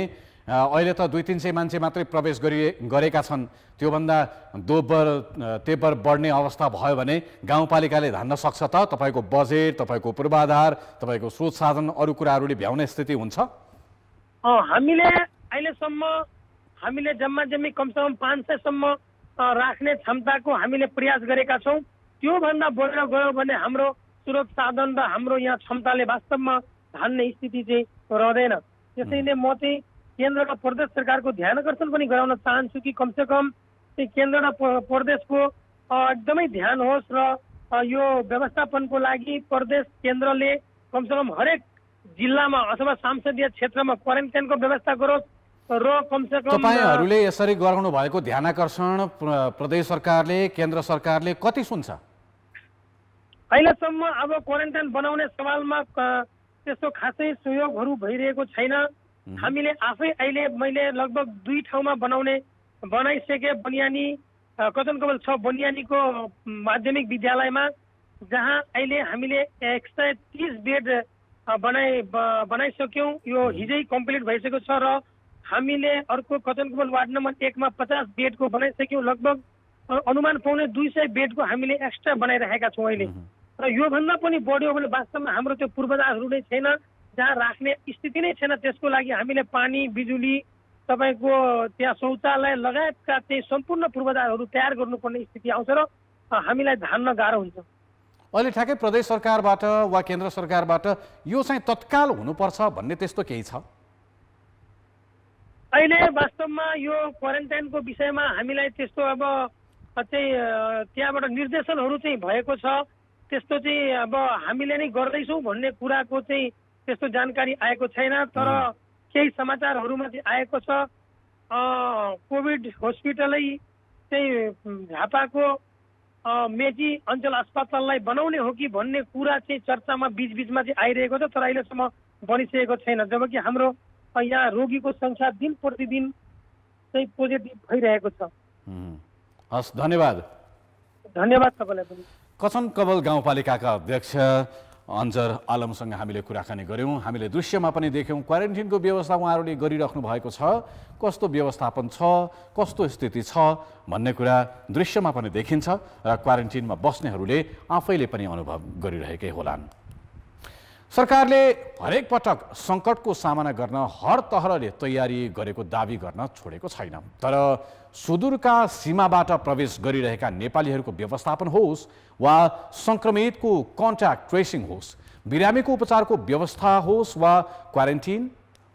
अहिले त 200-300 मान्छे मात्रै प्रवेश गरेका छन्, त्योभन्दा तेब्बर बढ्ने अवस्था भयो भने गाउँपालिकाले धान्न सक्छ त? तपाईँको बजेट, तपाईँको पूर्वाधार, तपाईँको स्रोत साधन, अरू कुराहरूले भ्याउने स्थिति हुन्छ? हामीले अहिलेसम्म हामीले जम्मी कमसेकम 500 सम्म राख्ने क्षमताको हामीले प्रयास गरेका छौँ। त्योभन्दा बढेर गयो भने हाम्रो स्रोत साधन र हाम्रो यहाँ क्षमताले वास्तवमा धान्ने स्थिति चाहिँ रहँदैन। त्यसैले म चाहिँ केन्द्र र प्रदेश सरकारको ध्यान आकर्षण पनि गराउन चाहन्छु कि कमसेकम चाहिँ केन्द्र र प्रदेशको एकदमै ध्यान होस् र यो व्यवस्थापनको लागि प्रदेश केन्द्रले कमसेकम हरेक जिल्लामा अथवा संसदीय क्षेत्रमा क्वारेन्टाइनको व्यवस्था गरोस् र कमसेकम तपाईँहरूले यसरी गराउनु भएको ध्यान आकर्षण प्रदेश सरकारले, केन्द्र सरकारले कति सुन्छ? अहिलेसम्म अब क्वारेन्टाइन बनाउने सवालमा त्यस्तो खासै सहयोगहरू भइरहेको छैन। हामीले आफै अहिले मैले लगभग 2 ठाउँमा बनाइसके बनियानी कचन कमल 6 बनियानीको माध्यमिक विद्यालयमा, जहाँ अहिले हामीले 130 बेड बनाइसक्यौँ। यो हिजै कम्प्लिट भइसकेको छ र हामीले अर्को कचन कमल वार्ड नम्बर 1 मा 50 बेडको बनाइसक्यौँ। लगभग अनुमान पाउने 200 बेडको हामीले एक्स्ट्रा बनाइरहेका छौँ अहिले। र योभन्दा पनि बढ्यो भने वास्तवमा हाम्रो त्यो पूर्वाधारहरू नै छैन, जहाँ राख्ने स्थिति नै छैन। त्यसको लागि हामीले पानी, बिजुली, तपाईँको त्यहाँ शौचालय लगायतका चाहिँ सम्पूर्ण पूर्वाधारहरू तयार गर्नुपर्ने स्थिति आउँछ र हामीलाई धान्न गाह्रो हुन्छ। अहिले ठ्याक्कै प्रदेश सरकारबाट वा केन्द्र सरकारबाट यो चाहिँ तत्काल हुनुपर्छ भन्ने त्यस्तो केही छ? अहिले वास्तवमा यो क्वारेन्टाइनको विषयमा हामीलाई त्यस्तो अब चाहिँ त्यहाँबाट निर्देशनहरू चाहिँ भएको छ। त्यस्तो चाहिँ अब हामीले नै गर्दैछौँ भन्ने कुराको चाहिँ त्यस्तो जानकारी आएको छैन। तर केही समाचारहरूमा चाहिँ आएको छ कोभिड हस्पिटलै चाहिँ झापाको मेची अञ्चल अस्पताललाई बनाउने हो कि भन्ने कुरा चाहिँ चर्चामा बिचबिचमा चाहिँ आइरहेको छ, तर अहिलेसम्म बनिसकेको छैन। जबकि हाम्रो यहाँ रोगीको सङ्ख्या दिन प्रतिदिन चाहिँ पोजिटिभ भइरहेको छ। हस्, धन्यवाद। धन्यवाद तपाईँलाई पनि। कचन कमल गाउँपालिकाका अध्यक्ष अन्जर आलमसँग हामीले कुराकानी गऱ्यौँ। हामीले दृश्यमा पनि देख्यौँ क्वारेन्टाइनको व्यवस्था उहाँहरूले गरिराख्नु भएको छ, कस्तो व्यवस्थापन छ, कस्तो स्थिति छ भन्ने कुरा दृश्यमा पनि देखिन्छ र क्वारेन्टाइनमा बस्नेहरूले आफैले पनि अनुभव गरिरहेकै होलान्। सरकारले हरेक पटक सङ्कटको सामना गर्न हर तहरले तयारी गरेको दावी गर्न छोडेको छैन। तर सुदूरका सीमाबाट प्रवेश गरिरहेका नेपालीहरूको व्यवस्थापन होस् वा सङ्क्रमितको कन्ट्याक्ट ट्रेसिङ होस्, बिरामीको उपचारको व्यवस्था होस् वा क्वारेन्टाइन,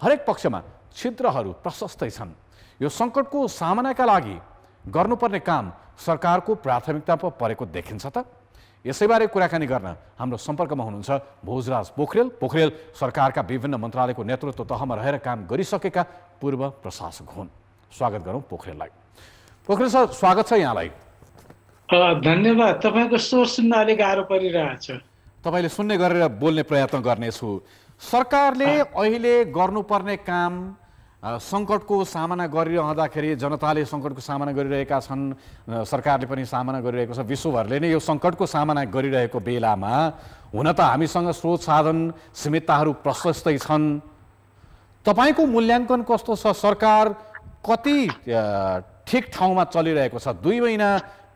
हरेक पक्षमा छिद्रहरू प्रशस्तै छन्। यो सङ्कटको सामनाका लागि गर्नुपर्ने काम सरकारको प्राथमिकता परेको देखिन्छ त? यसैबारे कुराकानी गर्न हाम्रो सम्पर्कमा हुनुहुन्छ भोजराज पोखरेल। पोखरेल सरकारका विभिन्न मन्त्रालयको नेतृत्व तहमा रहेर काम गरिसकेका पूर्व प्रशासक हुन्। स्वागत गरौँ पोखरेललाई। पोखरेल सर, स्वागत छ यहाँलाई। धन्यवाद। तपाईँको स्वर सुन्न अलिक गाह्रो परिरहेछ। तपाईँले सुन्ने गरेर बोल्ने प्रयत्न गर्नेछु। सरकारले अहिले गर्नुपर्ने काम, सङ्कटको सामना गरिरहँदाखेरि जनताले सङ्कटको सामना गरिरहेका छन्, सरकारले पनि सामना गरिरहेको छ, विश्वभरले नै यो सङ्कटको सामना गरिरहेको बेलामा हुन त हामीसँग स्रोत साधन सीमितताहरू प्रशस्तै छन्। तपाईँको मूल्याङ्कन कस्तो छ? सरकार कति ठिक ठाउँमा चलिरहेको छ? 2 महिना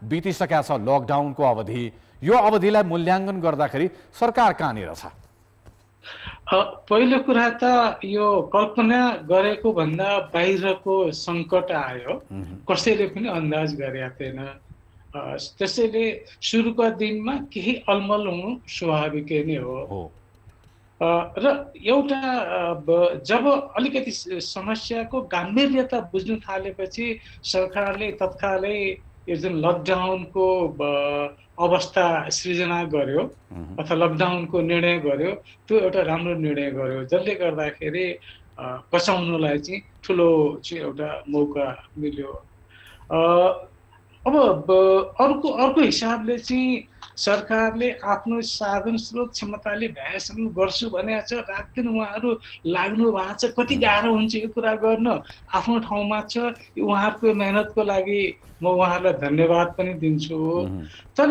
बितिसकेका छ लकडाउनको अवधि। यो अवधिलाई मूल्याङ्कन गर्दाखेरि सरकार कहाँनिर छ? पहिलो कुरा त यो कल्पना गरेको भन्दा बाहिरको सङ्कट आयो, कसैले पनि अन्दाज गरेका थिएन। त्यसैले सुरुका दिनमा केही अलमल हुनु स्वाभाविकै नै हो। र एउटा जब अलिकति समस्याको गाम्भीर्यता बुझ्नु थालेपछि सरकारले तत्कालै यो जुन लकडाउनको अवस्था सृजना गर्यो अथवा लकडाउनको निर्णय गर्यो, त्यो एउटा राम्रो निर्णय गर्यो, जसले गर्दाखेरि बचाउनुलाई चाहिँ ठुलो चाहिँ एउटा मौका मिल्यो। अब अर्को हिसाबले चाहिँ सरकारले आफ्नो साधन स्रोत क्षमताले भ्याएसम्म गर्छु भनेको छ, रातदिन उहाँहरू लाग्नु भएको छ। कति गाह्रो हुन्छ यो कुरा गर्न, आफ्नो ठाउँमा छ। उहाँहरूको मेहनतको लागि म उहाँहरूलाई धन्यवाद पनि दिन्छु। तर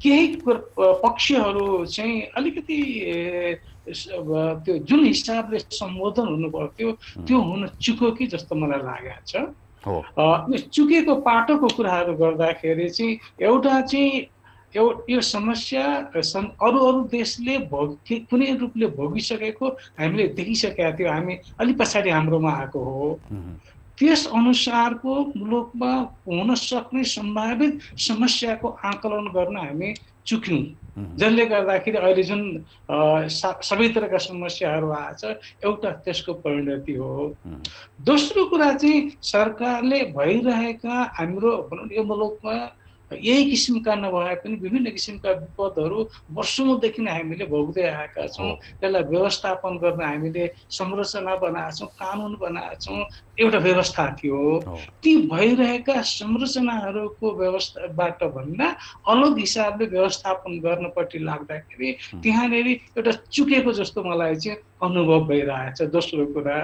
केही पक्षहरू चाहिँ अलिकति त्यो जुन हिसाबले सम्बोधन हुनु पर्थ्यो त्यो हुन चुक्यो कि जस्तो मलाई लागेको छ। चुकेको पाटोको कुराहरू गर्दाखेरि चाहिँ एउटा चाहिँ यो समस्या अरू देशले कुनै रूपले भोगिसकेको हामीले देखिसकेका थियौँ। हामी अलि पछाडि हाम्रोमा आएको हो। त्यस अनुसारको मुलुकमा हुन सक्ने सम्भावित समस्याको आकलन गर्न हामी चुक्यौँ, जसले गर्दाखेरि अहिले जुन सबै तरका समस्याहरू आएछ एउटा त्यसको परिणति हो। दोस्रो कुरा चाहिँ सरकारले भइरहेका हाम्रो भनौँ यो मुलुकमा यही किसिमका नभए पनि विभिन्न किसिमका विपदहरू वर्षौँदेखि नै हामीले भोग्दै आएका छौँ। त्यसलाई व्यवस्थापन गर्न हामीले संरचना बनाएका छौँ, कानुन बनाएका छौँ, एउटा व्यवस्था थियो। ती भइरहेका संरचनाहरूको व्यवस्थाबाट भन्दा अलग हिसाबले व्यवस्थापन गर्नपट्टि लाग्दाखेरि त्यहाँनिर एउटा चुकेको जस्तो मलाई चाहिँ अनुभव भइरहेछ। दोस्रो कुरा।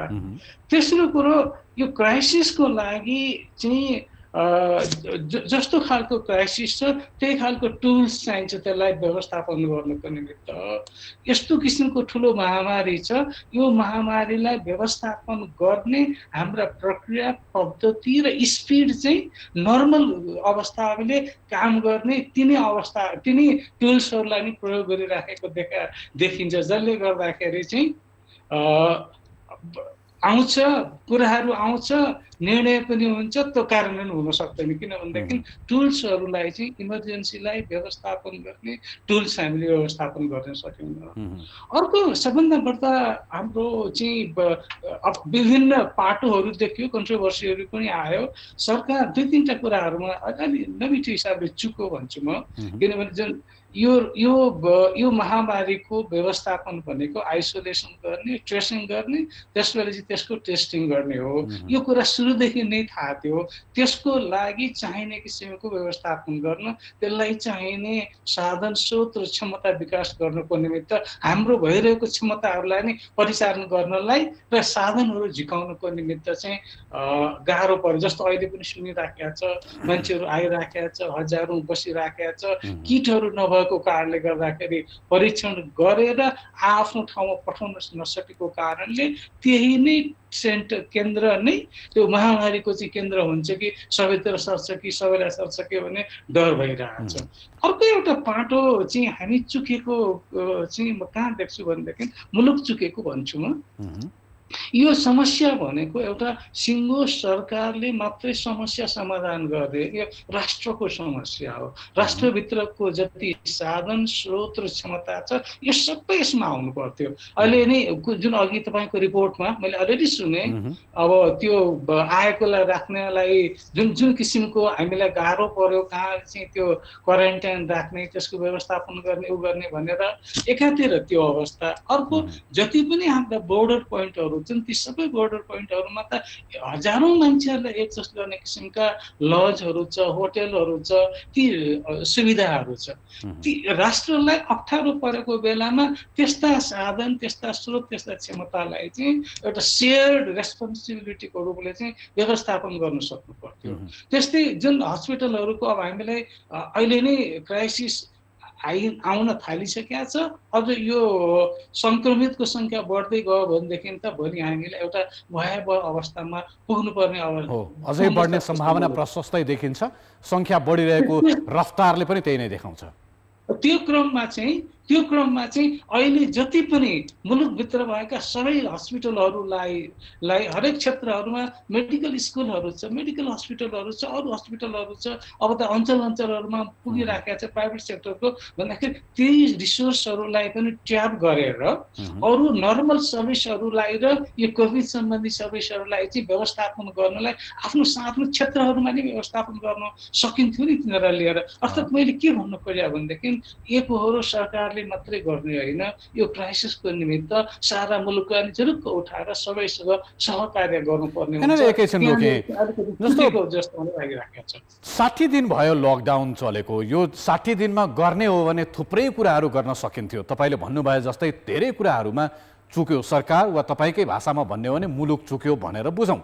तेस्रो कुरो, यो क्राइसिसको लागि चाहिँ जस्तो खालको क्राइसिस छ त्यही खालको टुल्स चाहिन्छ त्यसलाई व्यवस्थापन गर्नको निमित्त। यस्तो किसिमको ठुलो महामारी छ, यो महामारीलाई व्यवस्थापन गर्ने हाम्रा प्रक्रिया पद्धति र स्पिड चाहिँ नर्मल अवस्थाले काम गर्ने तिनै टुल्सहरूलाई नै प्रयोग गरिराखेको देखिन्छ, जसले गर्दाखेरि चाहिँ कुराहरू आउँछ, निर्णय पनि हुन्छ, त्यो कार्यान्वयन हुन सक्दैन। किनभनेदेखि टुल्सहरूलाई चाहिँ इमर्जेन्सीलाई व्यवस्थापन गर्ने टुल्स हामीले व्यवस्थापन गर्न सकेनौँ। अर्को सबभन्दा बढ्ता हाम्रो चाहिँ विभिन्न पाटोहरू देखियो, कन्ट्रोभर्सीहरू पनि आयो। सरकार 2-3टा कुराहरूमा अलि नमिठो हिसाबले चुक्यो भन्छु म। किनभने जुन यो महामारीको व्यवस्थापन भनेको आइसोलेसन गर्ने, ट्रेसिङ गर्ने, त्यसपछि त्यसको टेस्टिङ गर्ने हो। यो कुरा सुरुदेखि नै थाहा थियो। त्यसको लागि चाहिने किसिमको व्यवस्थापन गर्न, त्यसलाई चाहिने साधन स्रोत र क्षमता विकास गर्नको निमित्त हाम्रो भइरहेको क्षमताहरूलाई नै परिचालन गर्नलाई र साधनहरू झिकाउनको निमित्त चाहिँ गाह्रो पर्यो। जस्तो अहिले पनि सुनिराखेका छ, मान्छेहरू आइराखेका छ, हजारौँ बसिराखेका छ। किटहरू नभएको कारणले गर्दाखेरि परीक्षण गरेर आफ्नो ठाउँमा पठाउन नसकेको कारणले त्यही नै केन्द्र नै त्यो महामारीको चाहिँ केन्द्र हुन्छ कि सबैतिर सर्छ कि सबैलाई सर्छ कि भन्ने डर भइरहेको छ। अर्को एउटा पाटो चाहिँ हामी चुकेको चाहिँ म कहाँ देख्छु भनेदेखि मुलुक चुकेको भन्छु म। यो समस्या भनेको एउटा सिङ्गो सरकारले मात्रै समस्या समाधान गर्ने यो राष्ट्रको समस्या हो। राष्ट्रभित्रको जति साधन स्रोत र क्षमता छ यो सबै यसमा आउनु पर्थ्यो। अहिले नै जुन अघि तपाईँको रिपोर्टमा मैले अलरेडी सुने, अब त्यो आएकोलाई राख्नेलाई जुन जुन किसिमको हामीलाई गाह्रो पर्यो, कहाँ चाहिँ त्यो क्वारेन्टाइन राख्ने, त्यसको व्यवस्थापन गर्ने, उ गर्ने भनेर एकातिर त्यो अवस्था। अर्को जति पनि हाम्रा बोर्डर पोइन्टहरू छन् ती सबै बोर्डर पोइन्टहरूमा त हजारौँ मान्छेहरूलाई एडजस्ट गर्ने किसिमका लजहरू छ, होटेलहरू छ, ती सुविधाहरू छ। ती राष्ट्रलाई अप्ठ्यारो परेको बेलामा त्यस्ता साधन, त्यस्ता स्रोत, त्यस्ता क्षमतालाई चाहिँ एउटा सेयर्ड रेस्पोन्सिबिलिटीको रूपले चाहिँ व्यवस्थापन गर्न सक्नु पर्थ्यो। त्यस्तै जुन हस्पिटलहरूको अब हामीलाई अहिले नै क्राइसिस आउन थालिसकेका छ। अझ यो संक्रमितको संख्या बढ्दै गयो भनेदेखि त भोलि हामीलाई एउटा भयावह अवस्थामा पुग्नुपर्ने अवस्था हो। अझै बढ्ने सम्भावना प्रशस्तै देखिन्छ। संख्या बढिरहेको रफ्तारले पनि त्यही नै देखाउँछ। त्यो क्रममा चाहिँ अहिले जति पनि मुलुकभित्र भएका सबै हस्पिटलहरूलाई हरेक क्षेत्रहरूमा मेडिकल स्कुलहरू छ, मेडिकल हस्पिटलहरू छ, अरू हस्पिटलहरू छ। अब त अञ्चलमा पुगिराखेका छ प्राइभेट सेक्टरको भन्दाखेरि त्यही रिसोर्सहरूलाई पनि ट्याप गरेर अरू नर्मल सर्भिसहरूलाई र यो कोभिड सम्बन्धी सर्भिसहरूलाई चाहिँ व्यवस्थापन गर्नलाई आफ्नो क्षेत्रहरूमा नै व्यवस्थापन गर्न सकिन्थ्यो नि तिनीहरूलाई लिएर। अर्थात् मैले के भन्नु खोजेँ भनेदेखि एकहोरो सरकारले मात्रै गर्ने होइन, यो क्राइसिसको निमित्त सारा मुलुकलाई झरुक्क उठाएर सबैसँग सहकार्य गर्नुपर्ने हुन्छ। 60 दिन भयो लकडाउन चलेको। यो 60 दिनमा गर्ने हो भने थुप्रै कुराहरू गर्न सकिन्थ्यो। तपाईँले भन्नुभयो जस्तै धेरै कुराहरूमा चुक्यो सरकार, वा तपाईँकै भाषामा भन्ने हो भने मुलुक चुक्यो भनेर बुझौँ।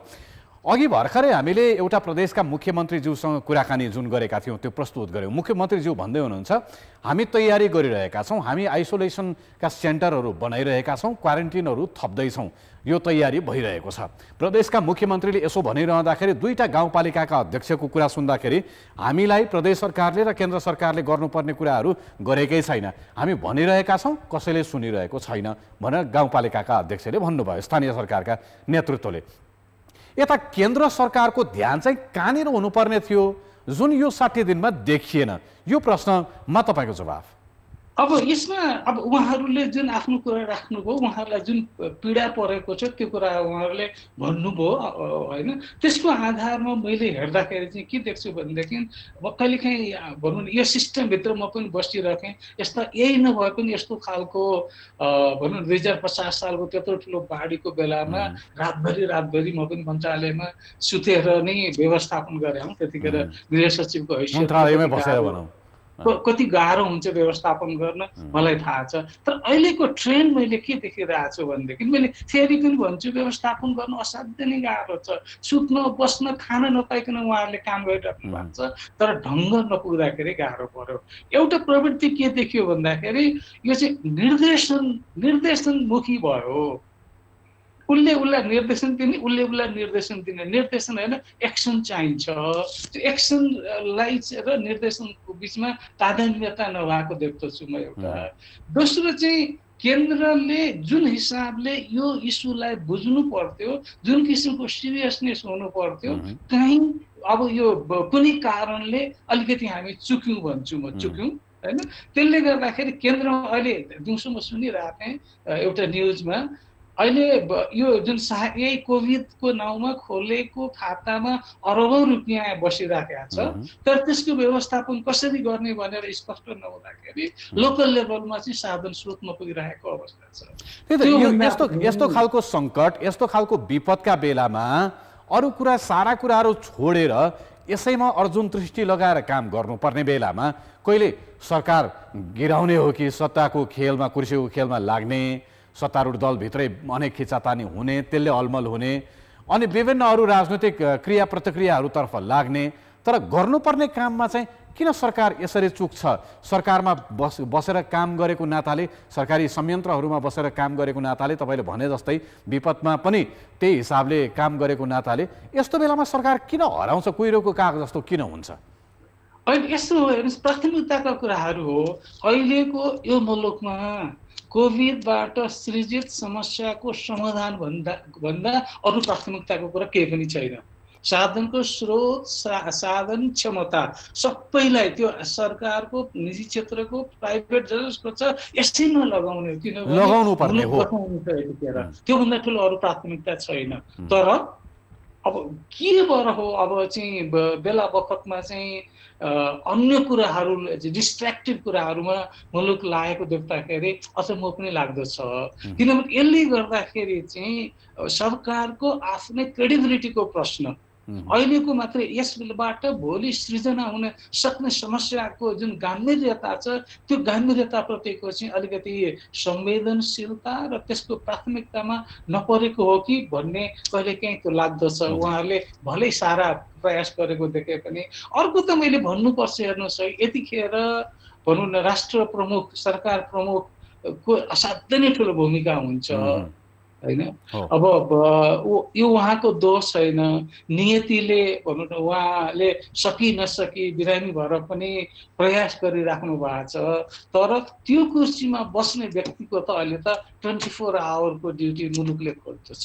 अघि भर्खरै हामीले एउटा प्रदेशका मुख्यमन्त्रीज्यूसँग कुराकानी जुन गरेका थियौँ त्यो प्रस्तुत गऱ्यौँ। मुख्यमन्त्रीज्यू भन्दै हुनुहुन्छ हामी तयारी गरिरहेका छौँ, हामी आइसोलेसनका सेन्टरहरू बनाइरहेका छौँ, क्वारेन्टिनहरू थप्दैछौँ, यो तयारी भइरहेको छ। प्रदेशका मुख्यमन्त्रीले यसो भनिरहँदाखेरि दुईटा गाउँपालिकाका अध्यक्षको कुरा सुन्दाखेरि हामीलाई प्रदेश सरकारले र केन्द्र सरकारले गर्नुपर्ने कुराहरू गरेकै छैन, हामी भनिरहेका छौँ, कसैले सुनिरहेको छैन भनेर गाउँपालिकाका अध्यक्षले भन्नुभयो, स्थानीय सरकारका नेतृत्वले। यता केन्द्र सरकारको ध्यान चाहिँ कहाँनिर हुनुपर्ने थियो जुन यो 60 दिनमा देखिएन? यो प्रश्नमा तपाईँको जवाफ। अब यसमा अब उहाँहरूले जुन आफ्नो कुरा राख्नुभयो, उहाँहरूलाई जुन पीडा परेको छ त्यो कुरा उहाँहरूले भन्नुभयो होइन। त्यसको आधारमा मैले हेर्दाखेरि चाहिँ के देख्छु भनेदेखि म कहिलेकाहीँ भनौँ न यो सिस्टमभित्र म पनि बसिरहेँ, यस्ता यही नभए पनि यस्तो खालको भनौँ 2050 सालको त्यत्रो ठुलो बाढीको बेलामा रातभरि म पनि मन्त्रालयमा सुतेर नै व्यवस्थापन गरेँ हौँ। त्यतिखेर गृह सचिवको मन्त्रालयमै बसेर भनौँ कति गाह्रो हुन्छ व्यवस्थापन गर्न मलाई थाहा छ। तर अहिलेको ट्रेन्ड मैले के देखिरहेको छु भनेदेखि मैले फेरि पनि भन्छु व्यवस्थापन गर्न असाध्यै नै गाह्रो छ। सुत्न बस्न खान नपाइकन उहाँहरूले काम गरिराख्नु भएको छ, तर ढङ्ग नपुग्दाखेरि गाह्रो पर्यो। एउटा प्रवृत्ति के देखियो भन्दाखेरि यो चाहिँ निर्देशनमुखी भयो। उसलाई निर्देशन दिने, उसलाई निर्देशन दिने, निर्देशन होइन एक्सन चाहिन्छ। त्यो एक्सनलाई र निर्देशनको बिचमा तादात्म्यता नभएको देख्दछु म एउटा। दोस्रो चाहिँ केन्द्रले जुन हिसाबले यो इस्युलाई बुझ्नु पर्थ्यो, जुन किसिमको सिरियसनेस हुनु पर्थ्यो, कहीँ अब यो कुनै कारणले अलिकति हामी चुक्यौँ भन्छु म, चुक्यौँ होइन। त्यसले गर्दाखेरि केन्द्रमा अहिले दिउँसो म सुनिरहेको थिएँ एउटा न्युजमा, अहिले यो जुन यही कोभिडको नाउँमा खोलेको खातामा अरबौं रुपियाँ बसिराखेको छ, तर त्यसको व्यवस्थापन कसरी गर्ने भनेर स्पष्ट नहुँदाखेरि लोकल लेभलमा चाहिँ साधन स्रोत नपुगिरहेको अवस्था छ। यस्तो खालको सङ्कट, यस्तो खालको विपदका बेलामा अरू कुरा सारा कुराहरू छोडेर यसैमा अर्जुन दृष्टि लगाएर काम गर्नुपर्ने बेलामा कहिले सरकार गिराउने हो कि सत्ताको खेलमा, कुर्सीको खेलमा लाग्ने, सत्तारूढ दलभित्रै अनेक खिचातानी हुने, त्यसले अलमल हुने, अनि विभिन्न अरू राजनैतिक क्रिया प्रतिक्रियाहरूतर्फ लाग्ने। तर गर्नुपर्ने काममा चाहिँ किन सरकार यसरी चुक्छ? सरकारमा बसेर काम गरेको नाताले, सरकारी संयन्त्रहरूमा बसेर काम गरेको नाताले, तपाईँले भने जस्तै विपदमा पनि त्यही हिसाबले काम गरेको नाताले यस्तो बेलामा सरकार किन हराउँछ? कुहिरोको काग जस्तो किन हुन्छ? अहिले यस्तो हो हेर्नुहोस्, प्राथमिकताका कुराहरू हो। अहिलेको यो मुलुकमा कोभिडबाट सृजित समस्याको समाधान भन्दा अरू प्राथमिकताको कुरा केही पनि छैन। साधनको स्रोत, साधन, क्षमता सबैलाई त्यो सरकारको, निजी क्षेत्रको, प्राइभेट जसको छ यसैमा लगाउने, किनभने लगाउनु पर्ने हो। त्योभन्दा ठुलो अरू प्राथमिकता छैन। तर अब के भएर हो, अब चाहिँ बेला बखतमा चाहिँ अन्य कुराहरू, डिस्ट्र्याक्टिभ कुराहरूमा मुलुक लागेको देख्दाखेरि अचम्म पनि लाग्दछ। किनभने यसले गर्दाखेरि चाहिँ सरकारको आफ्नै क्रेडिबिलिटीको प्रश्न, अहिलेको मात्र यसबाट भोलि सृजना हुन सक्ने समस्याको जुन गम्भीर्यता छ त्यो गम्भीर्यताप्रतिको चाहिँ अलिकति संवेदनशीलता र त्यसको प्राथमिकतामा नपरेको हो कि भन्ने कहिलेकाहीँ त्यो लाग्दछ। उहाँहरूले भलै सारा प्रयास गरेको देखे पनि। अर्को त मैले भन्नुपर्छ, हेर्नुहोस् है, यतिखेर भनौँ न राष्ट्र प्रमुख, सरकार प्रमुखको असाध्यै नै ठुलो भूमिका हुन्छ हैन। अब यो उहाँको दोष छैन, नियतिले भनौँ न उहाँले सकि नसकी बिरामी भएर पनि प्रयास गरिराख्नु भएको छ। तर त्यो कुर्सीमा बस्ने व्यक्तिको त अहिले त 24 आवरको ड्युटी मुलुकले खोज्दछ।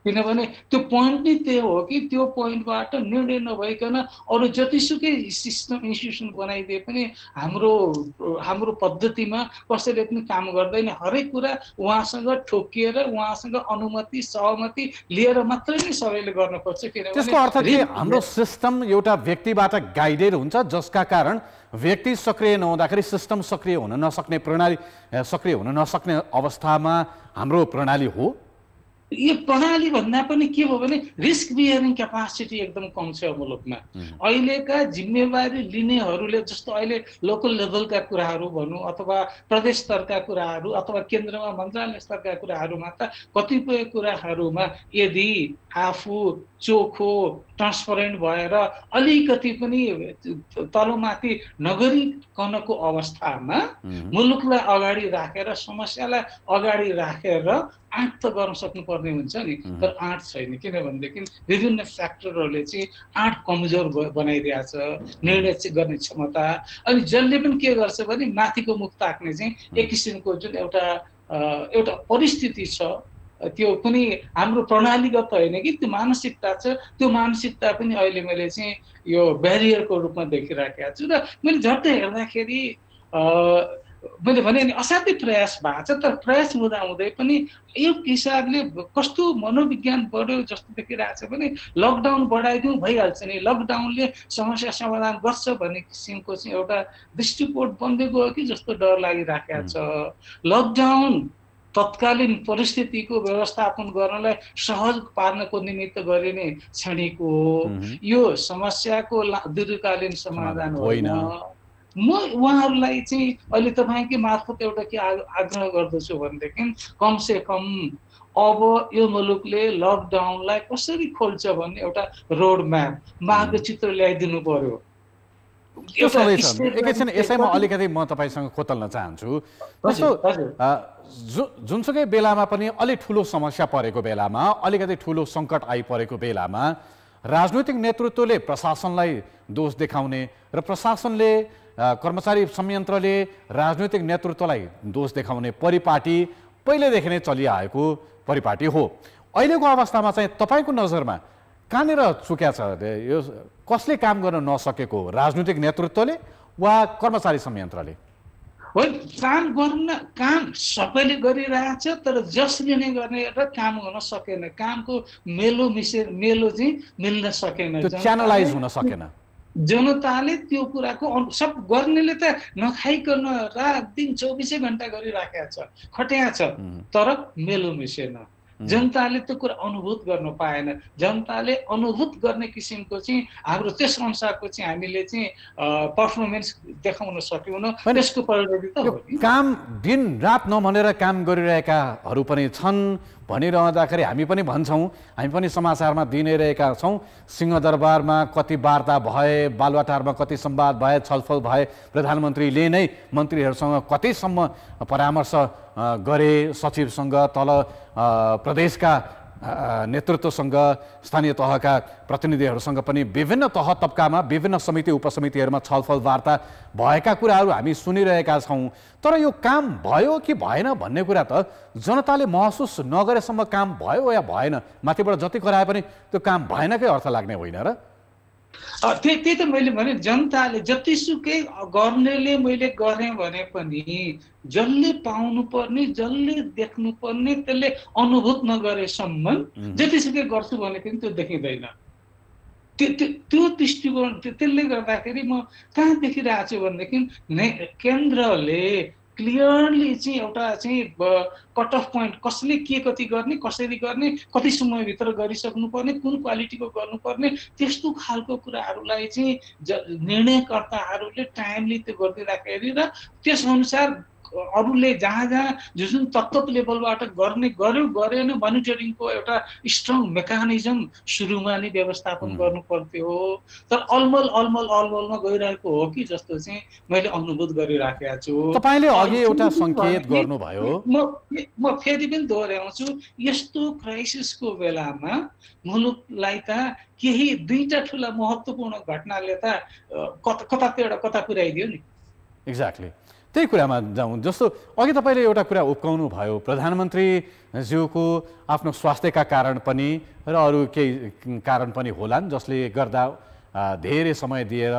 किनभने त्यो पोइन्ट नै त्यही हो कि त्यो पोइन्टबाट निर्णय नभइकन अरू जतिसुकै सिस्टम, इन्स्टिट्युसन बनाइदिए पनि हाम्रो पद्धतिमा कसैले पनि काम गर्दैन। हरेक कुरा उहाँसँग ठोकिएर, उहाँसँग अनुमति, सहमति लिएर मात्रै नै सबैले गर्न खोज्छ। किनभने त्यसको अर्थ के हाम्रो सिस्टम एउटा व्यक्तिबाट गाइडेड हुन्छ, जसका कारण व्यक्ति सक्रिय नहुँदाखेरि सिस्टम सक्रिय हुन नसक्ने, प्रणाली सक्रिय हुन नसक्ने अवस्थामा हाम्रो प्रणाली हो। यो प्रणाली भन्दा पनि के हो भने रिस्क बियरिङ क्यापासिटी एकदम कम छ मुलुकमा। अहिलेका जिम्मेवारी लिनेहरूले, जस्तो अहिले लोकल लेभलका कुराहरू भनौँ अथवा प्रदेश स्तरका कुराहरू अथवा केन्द्रमा मन्त्रालय स्तरका कुराहरूमा त कतिपय कुराहरूमा यदि आफू चोखो, ट्रान्सपरेन्ट भएर अलिकति पनि तलमाथि नगरिकनको अवस्थामा मुलुकलाई अगाडि राखेर, समस्यालाई अगाडि राखेर आँट त गर्न सक्नुपर्ने हुन्छ नि। तर आँट छैन, किनभनेदेखि विभिन्न फ्याक्टरहरूले चाहिँ आँट कमजोर बनाइदिएको छ, निर्णय गर्ने क्षमता। अनि जसले पनि के गर्छ भने माथिको मुख ताक्ने चाहिँ एक किसिमको जुन एउटा परिस्थिति छ, त्यो पनि हाम्रो प्रणालीगत होइन कि त्यो मानसिकता छ। त्यो मानसिकता पनि अहिले मैले चाहिँ यो ब्यारियरको रूपमा देखिराखेको छु। र मैले झट्ट हेर्दाखेरि मैले भने नि असाध्यै प्रयास भएको छ, तर प्रयास हुँदाहुँदै पनि यो हिसाबले कस्तो मनोविज्ञान बढ्यो जस्तो देखिरहेको छ भने लकडाउन बढाइदिउँ भइहाल्छ नि, लकडाउनले समस्या समाधान गर्छ भन्ने किसिमको चाहिँ एउटा दृष्टिकोण बन्दै गयो कि जस्तो डर लागिराखेको छ। लकडाउन तत्कालीन परिस्थितिको व्यवस्थापन गर्नलाई सहज पार्नको निमित्त गरिने क्षणिक हो, यो समस्याको दीर्घकालीन समाधान होइन। म उहाँहरूलाई चाहिँ अहिले तपाईँकै मार्फत एउटा के आग्रह गर्दछु भनेदेखि कमसे कम अब यो मुलुकले लकडाउनलाई कसरी खोल्छ भन्ने एउटा रोड म्याप, मार्गचित्र ल्याइदिनु पर्यो। एकैछिन यसैमा अलिकति म तपाईँसँग खोतल्न चाहन्छु। जुनसुकै बेलामा पनि अलि ठुलो समस्या परेको बेलामा, अलिकति ठुलो सङ्कट आइपरेको बेलामा राजनैतिक नेतृत्वले प्रशासनलाई दोष देखाउने र प्रशासनले, कर्मचारी संयन्त्रले राजनैतिक नेतृत्वलाई दोष देखाउने परिपाटी पहिलेदेखि नै चलिआएको परिपाटी हो। अहिलेको अवस्थामा चाहिँ तपाईँको नजरमा कहाँनिर चुक्या छ? यो कसले काम गर्न नसकेको, राजनैतिक नेतृत्वले वा कर्मचारी संयन्त्रले? होइन, काम सबैले गरिरहेछ, तर जसले नै गर्ने र काम गर्न सकेन, कामको मेलो चाहिँ मिल्न सकेन, च्यानलाइज हुन सकेन। जनताले त्यो कुराको सब गर्नेले त नखाइकन रात दिन 24 घण्टा गरिराखेको छ, खट्या छ, तर मेलो मिसेन। जनताले त्यो कुरा अनुभूत गर्न पाएन। जनताले अनुभूत गर्ने किसिमको चाहिँ हाम्रो त्यस अनुसारको चाहिँ हामीले चाहिँ पर्फर्मेन्स देखाउन सक्यौँ। त्यसको परिणति त हो नि। काम दिन रात नभनेर काम गरिरहेकाहरू पनि छन् भनिरहँदाखेरि हामी पनि भन्छौँ, हामी पनि समाचारमा दिइरहेका छौँ। सिंहदरबारमा कति वार्ता भए, बालुवाटारमा कति संवाद भए, छलफल भए, प्रधानमन्त्रीले नै मन्त्रीहरूसँग कतिसम्म परामर्श गरे, सचिवसँग, तल प्रदेशका नेतृत्वसँग स्थानीय तहका प्रतिनिधिहरूसँग पनि विभिन्न तह तब्कामा विभिन्न समिति उपसमितिहरूमा छलफल वार्ता भएका कुराहरू हामी सुनिरहेका छौँ। तर यो काम भयो कि भएन भन्ने कुरा त जनताले महसुस नगरेसम्म काम भयो या भएन, माथिबाट जति कराए पनि त्यो काम भएनकै अर्थ लाग्ने होइन र? त्यही त मैले भने जनताले जतिसुकै गर्नेले मैले गरेँ भने पनि जसले पाउनु पर्ने जसले देख्नु पर्ने त्यसले अनुभूत नगरेसम्म जतिसुकै गर्छु भने पनि त्यो देखिँदैन। त्यो दृष्टिकोण त्यसले गर्दाखेरि म कहाँ देखिरहेको छु भनेदेखि केन्द्रले क्लियरली चाहिँ एउटा चाहिँ कट अफ पोइन्ट कसले के कति गर्ने कसरी गर्ने कति समयभित्र गरिसक्नु पर्ने कुन क्वालिटीको गर्नुपर्ने त्यस्तो खालको कुराहरूलाई चाहिँ निर्णयकर्ताहरूले टाइमली त्यो गरिदिँदाखेरि र त्यसअनुसार अरूले जहाँ जहाँ जुन तत्त्व लेभलबाट गर्ने गर्यो गरेन मोनिटरिङको एउटा स्ट्रङ मेकानिजम सुरुमा नै व्यवस्थापन गर्नु पर्थ्यो। तर अलमलमा गइरहेको हो कि जस्तो चाहिँ मैले अनुभूत गरिराखेको छु। तपाईले अघि एउटा संकेत गर्नुभयो, म फेरि पनि दोहोऱ्याउँछु, यस्तो क्राइसिसको बेलामा मुलुकलाई त केही दुईटा ठुला महत्त्वपूर्ण घटनाले त कता पुर्याइदियो नि। एक्ज्याक्टली त्यही कुरामा जाउँ। जस्तो अघि तपाईँले एउटा कुरा उक्काउनु भयो, प्रधानमन्त्रीज्यूको आफ्नो स्वास्थ्यका कारण पनि र अरू केही कारण पनि होलान् जसले गर्दा धेरै समय दिएर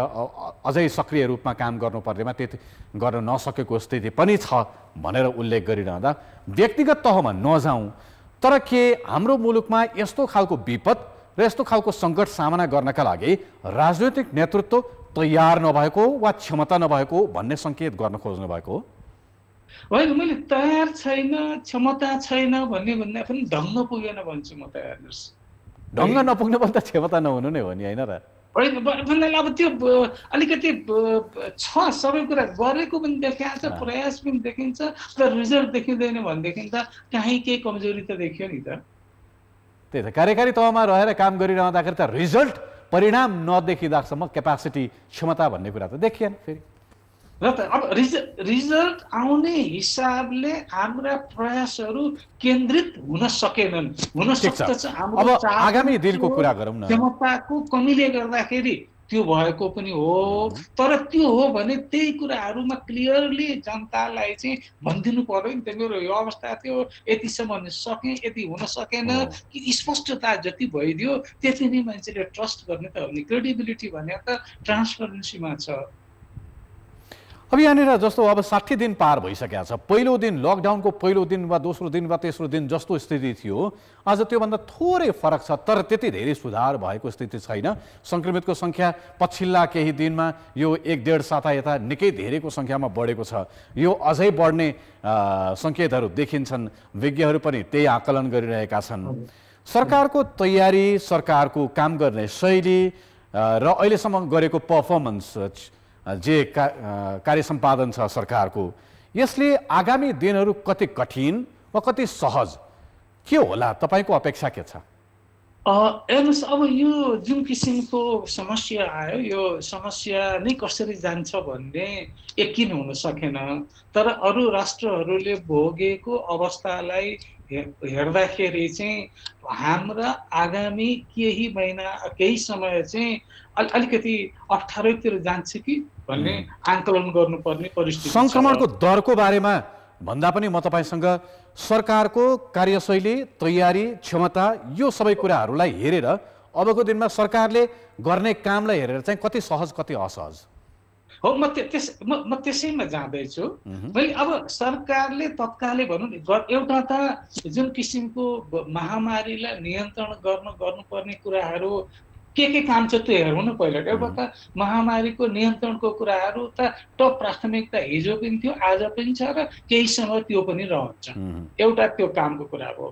अझै सक्रिय रूपमा काम गर्नुपर्नेमा त्यति गर्न नसकेको स्थिति पनि छ भनेर उल्लेख गरिरहँदा व्यक्तिगत तहमा नजाउँ, तर के हाम्रो मुलुकमा यस्तो खालको विपद र यस्तो खालको सङ्कट सामना गर्नका लागि राजनैतिक नेतृत्व तयार नभएको वा क्षमता नभएको भन्ने सङ्केत गर्न खोज्नु भएको हो? होइन, मैले तयार छैन क्षमता छैन भन्दा पनि ढङ्ग पुगेन भन्छु म। तयार ढङ्ग नपुग्ने भन्दा क्षमता नहुनु नै हो नि, होइन र? होइन भन्नाले अब त्यो अलिकति छ, सबै कुरा गरेको पनि देखिन्छ, प्रयास पनि देखिन्छ, तर रिजल्ट देखिँदैन भनेदेखि त कहीँ केही कमजोरी त देखियो नि त। त्यही त कार्यकारी तहमा रहेर काम गरिरहँदाखेरि त रिजल्ट परिणाम नदेखिँदासम्म क्यापासिटी क्षमता भन्ने कुरा त देखिएन फेरि। र त अब रिजल्ट आउने हिसाबले हाम्रा प्रयासहरू केन्द्रित हुन सकेनन्। हुन सक्छ अब आगामी दिनको कुरा गरौँ न। क्षमताको कमीले गर्दाखेरि त्यो भएको पनि हो, तर त्यो हो भने त्यही कुराहरूमा क्लियरली जनतालाई चाहिँ भनिदिनु पर्यो नि त, मेरो यो अवस्था थियो, यतिसम्म सकेँ, यति हुन सकेन, कि स्पष्टता जति भइदियो त्यति नै मान्छेले ट्रस्ट गर्ने त हो नि। क्रेडिबिलिटी भने त ट्रान्सपरेन्सीमा छ। अब यहाँनिर जस्तो अब 60 दिन पार भइसकेको छ, पहिलो दिन लकडाउनको पहिलो दिन वा दोस्रो दिन वा तेस्रो दिन जस्तो स्थिति थियो आज त्योभन्दा थोरै फरक छ, तर त्यति धेरै सुधार भएको स्थिति छैन। सङ्क्रमितको सङ्ख्या पछिल्ला केही दिनमा यो 1-1.5 साता यता निकै धेरैको सङ्ख्यामा बढेको छ। यो अझै बढ्ने सङ्केतहरू देखिन्छन्, विज्ञहरू पनि त्यही आकलन गरिरहेका छन्। सरकारको तयारी, सरकारको काम गर्ने शैली र अहिलेसम्म गरेको पर्फर्मेन्स जे कार्य सम्पादन छ सरकारको, यसले आगामी दिनहरू कति कठिन वा कति सहज के होला, तपाईँको अपेक्षा के छ? हेर्नुहोस्, अब यो जुन किसिमको समस्या आयो, यो समस्या नै कसरी जान्छ भन्ने यकिन हुन सकेन। तर अरू राष्ट्रहरूले भोगेको अवस्थालाई हेर्दाखेरि चाहिँ हाम्रा आगामी केही महिना केही समय चाहिँ अलिकति अप्ठ्यारोतिर जान्छ कि भन्ने आकलन गर्नुपर्ने परिस्थिति छ। सङ्क्रमणको दरको बारेमा भन्दा पनि म तपाईँसँग सरकारको कार्यशैली, तयारी, क्षमता यो सबै कुराहरूलाई हेरेर अबको दिनमा सरकारले गर्ने कामलाई हेरेर चाहिँ कति सहज कति असहज हो, म त्यसैमा जाँदैछु। मैले अब सरकारले तत्कालै भनौँ न, एउटा त जुन किसिमको महामारीलाई नियन्त्रण गर्नुपर्ने कुराहरू के काम छ त्यो हेरौँ न पहिला। एउटा त महामारीको नियन्त्रणको कुराहरू त टप प्राथमिकता हिजो पनि थियो, आज पनि छ र केही समय त्यो पनि रहन्छ। एउटा त्यो कामको कुरा हो।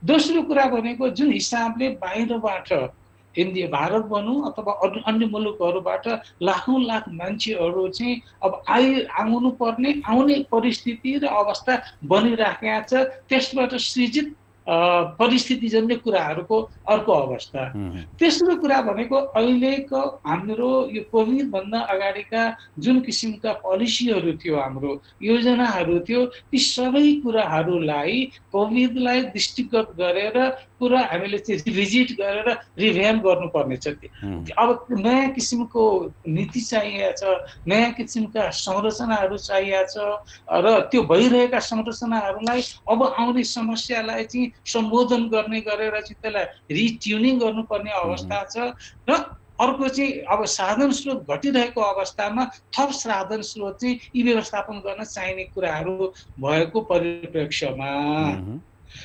दोस्रो कुरा भनेको जुन हिसाबले बाहिरबाट भारत भनौँ अथवा अन्य मुलुकहरूबाट लाखौँ लाख मान्छेहरू चाहिँ अब आउने परिस्थिति र अवस्था बनिराखेका छ, त्यसबाट सृजित परिस्थितिजन्य कुराहरूको अर्को अवस्था। तेस्रो कुरा भनेको अहिलेको हाम्रो यो कोभिडभन्दा अगाडिका जुन किसिमका पोलिसीहरू थियो, हाम्रो योजनाहरू थियो, ती सबै कुराहरूलाई कोभिडलाई दृष्टिगत गरेर पुरा हामीले चाहिँ रिभिजिट गरेर रिभ्याम गर्नुपर्नेछ। अब नयाँ किसिमको नीति चाहिएको छ, नयाँ किसिमका संरचनाहरू चाहिएको छ र त्यो भइरहेका संरचनाहरूलाई अब आउने समस्यालाई चाहिँ सम्बोधन गर्ने गरेर चाहिँ त्यसलाई रिट्युनिङ गर्नुपर्ने अवस्था छ। र अर्को चाहिँ अब साधन स्रोत घटिरहेको अवस्थामा थप साधन स्रोत चाहिँ यी व्यवस्थापन गर्न चाहिने कुराहरू भएको परिप्रेक्ष्यमा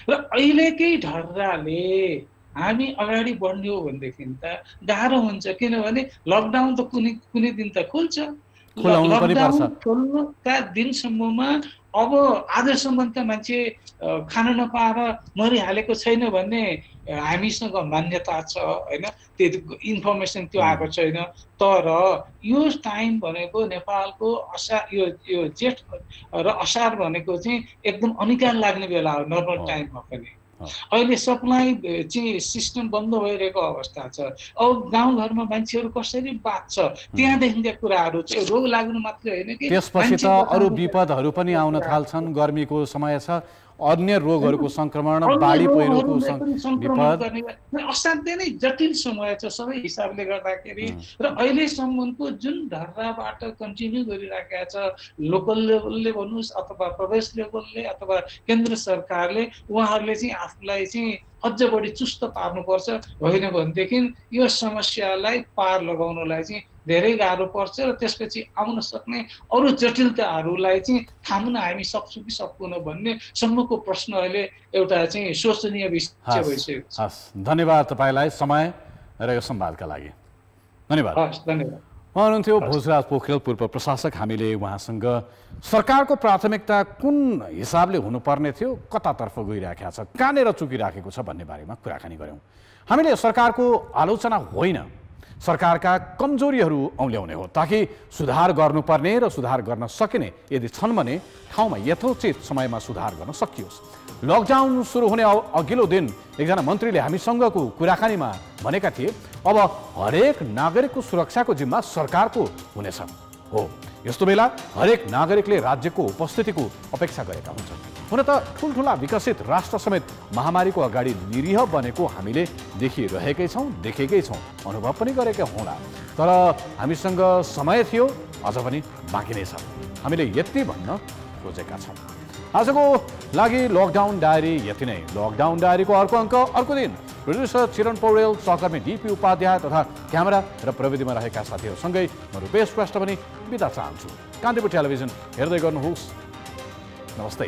र अहिलेकै ढर्राले हामी अगाडि बढ्ने हो भनेदेखि त गाह्रो हुन्छ। किनभने लकडाउन त कुनै दिन त खुल्छ, लकडाउन खोल्नुका दिनसम्ममा अब आजसम्म त मान्छे खान नपाएर मरिहालेको छैन भन्ने हामीसँग मान्यता छ होइन, त्यो इन्फर्मेसन त्यो आएको छैन। तर यो टाइम भनेको नेपालको यो जेठ र असार भनेको चाहिँ एकदम अनिकाल लाग्ने बेला हो नर्मल टाइममा पनि। अहिले सप्लाई चाहिँ सिस्टम बन्द भइरहेको अवस्था छ। अब गाउँघरमा मान्छेहरू कसरी बाँच्छ त्यहाँदेखिका कुराहरू चाहिँ रोग लाग्नु मात्रै होइन कि त्यसपछि त अरू विपदहरू पनि आउन थाल्छन्। गर्मीको समय छ, अन्य रोगहरूको संक्रमण, बाढी पहिरोको विपद, असाध्यै नै जटिल समय छ सबै हिसाबले गर्दाखेरि। र अहिलेसम्मको जुन ढर्राबाट कन्टिन्यू गरिराखेका छ लोकल लेभलले भन्नुहोस् अथवा प्रदेश लेभलले अथवा केन्द्र सरकारले, उहाँहरूले चाहिँ आफूलाई चाहिँ अझ बढी चुस्त पार्नुपर्छ। होइन भनेदेखि यो समस्यालाई पार लगाउनलाई चाहिँ धेरै गाह्रो पर्छ र त्यसपछि आउन सक्ने अरू जटिलताहरूलाई चाहिँ थाम्न हामी सक्छौँ कि सक्दैनौँ भन्ने सम्मको प्रश्न अहिले एउटा चाहिँ शोचनीय विषय भइसकेको छ। धन्यवाद तपाईँलाई समय र यो संवादका लागि। धन्यवाद। धन्यवाद। उहाँ हुनुहुन्थ्यो भोजराज पोखरेल, पूर्व प्रशासक। हामीले उहाँसँग सरकारको प्राथमिकता कुन हिसाबले हुनुपर्ने थियो, कतातर्फ गइराखेको छ, कहाँनिर चुकिराखेको छ भन्ने बारेमा कुराकानी गऱ्यौँ। हामीले सरकारको आलोचना होइन, सरकारका कमजोरीहरू औल्याउने हो ताकि सुधार गर्नुपर्ने र सुधार गर्न सकिने यदि छन् भने ठाउँमा यथोचित समयमा सुधार गर्न सकियोस्। लकडाउन सुरु हुने अघिल्लो दिन एकजना मन्त्रीले हामीसँगको कुराकानीमा भनेका थिए अब हरेक नागरिकको सुरक्षाको जिम्मा सरकारको हुनेछ। हो, यस्तो बेला हरेक नागरिकले राज्यको उपस्थितिको अपेक्षा गरेका हुन्छन्। हुन त ठुल्ठुला विकसित राष्ट्र समेत महामारीको अगाडि निरीह बनेको हामीले देखिरहेकै छौँ, देखेकै छौँ, अनुभव पनि गरेका होला। तर हामीसँग समय थियो, अझ पनि बाँकी नै छ। हामीले यति भन्न खोजेका छौँ। आजको लागि लकडाउन डायरी यति नै। लकडाउन डायरीको अर्को अङ्क अर्को दिन। प्रोड्युसर चिरण पौडेल, सहकर्मी डिपी उपाध्याय तथा क्यामेरा र प्रविधिमा रहेका साथीहरूसँगै म रूपेश श्रेष्ठ पनि बिदा चाहन्छु। कान्तिपुर टेलिभिजन हेर्दै गर्नुहोस्। नमस्ते।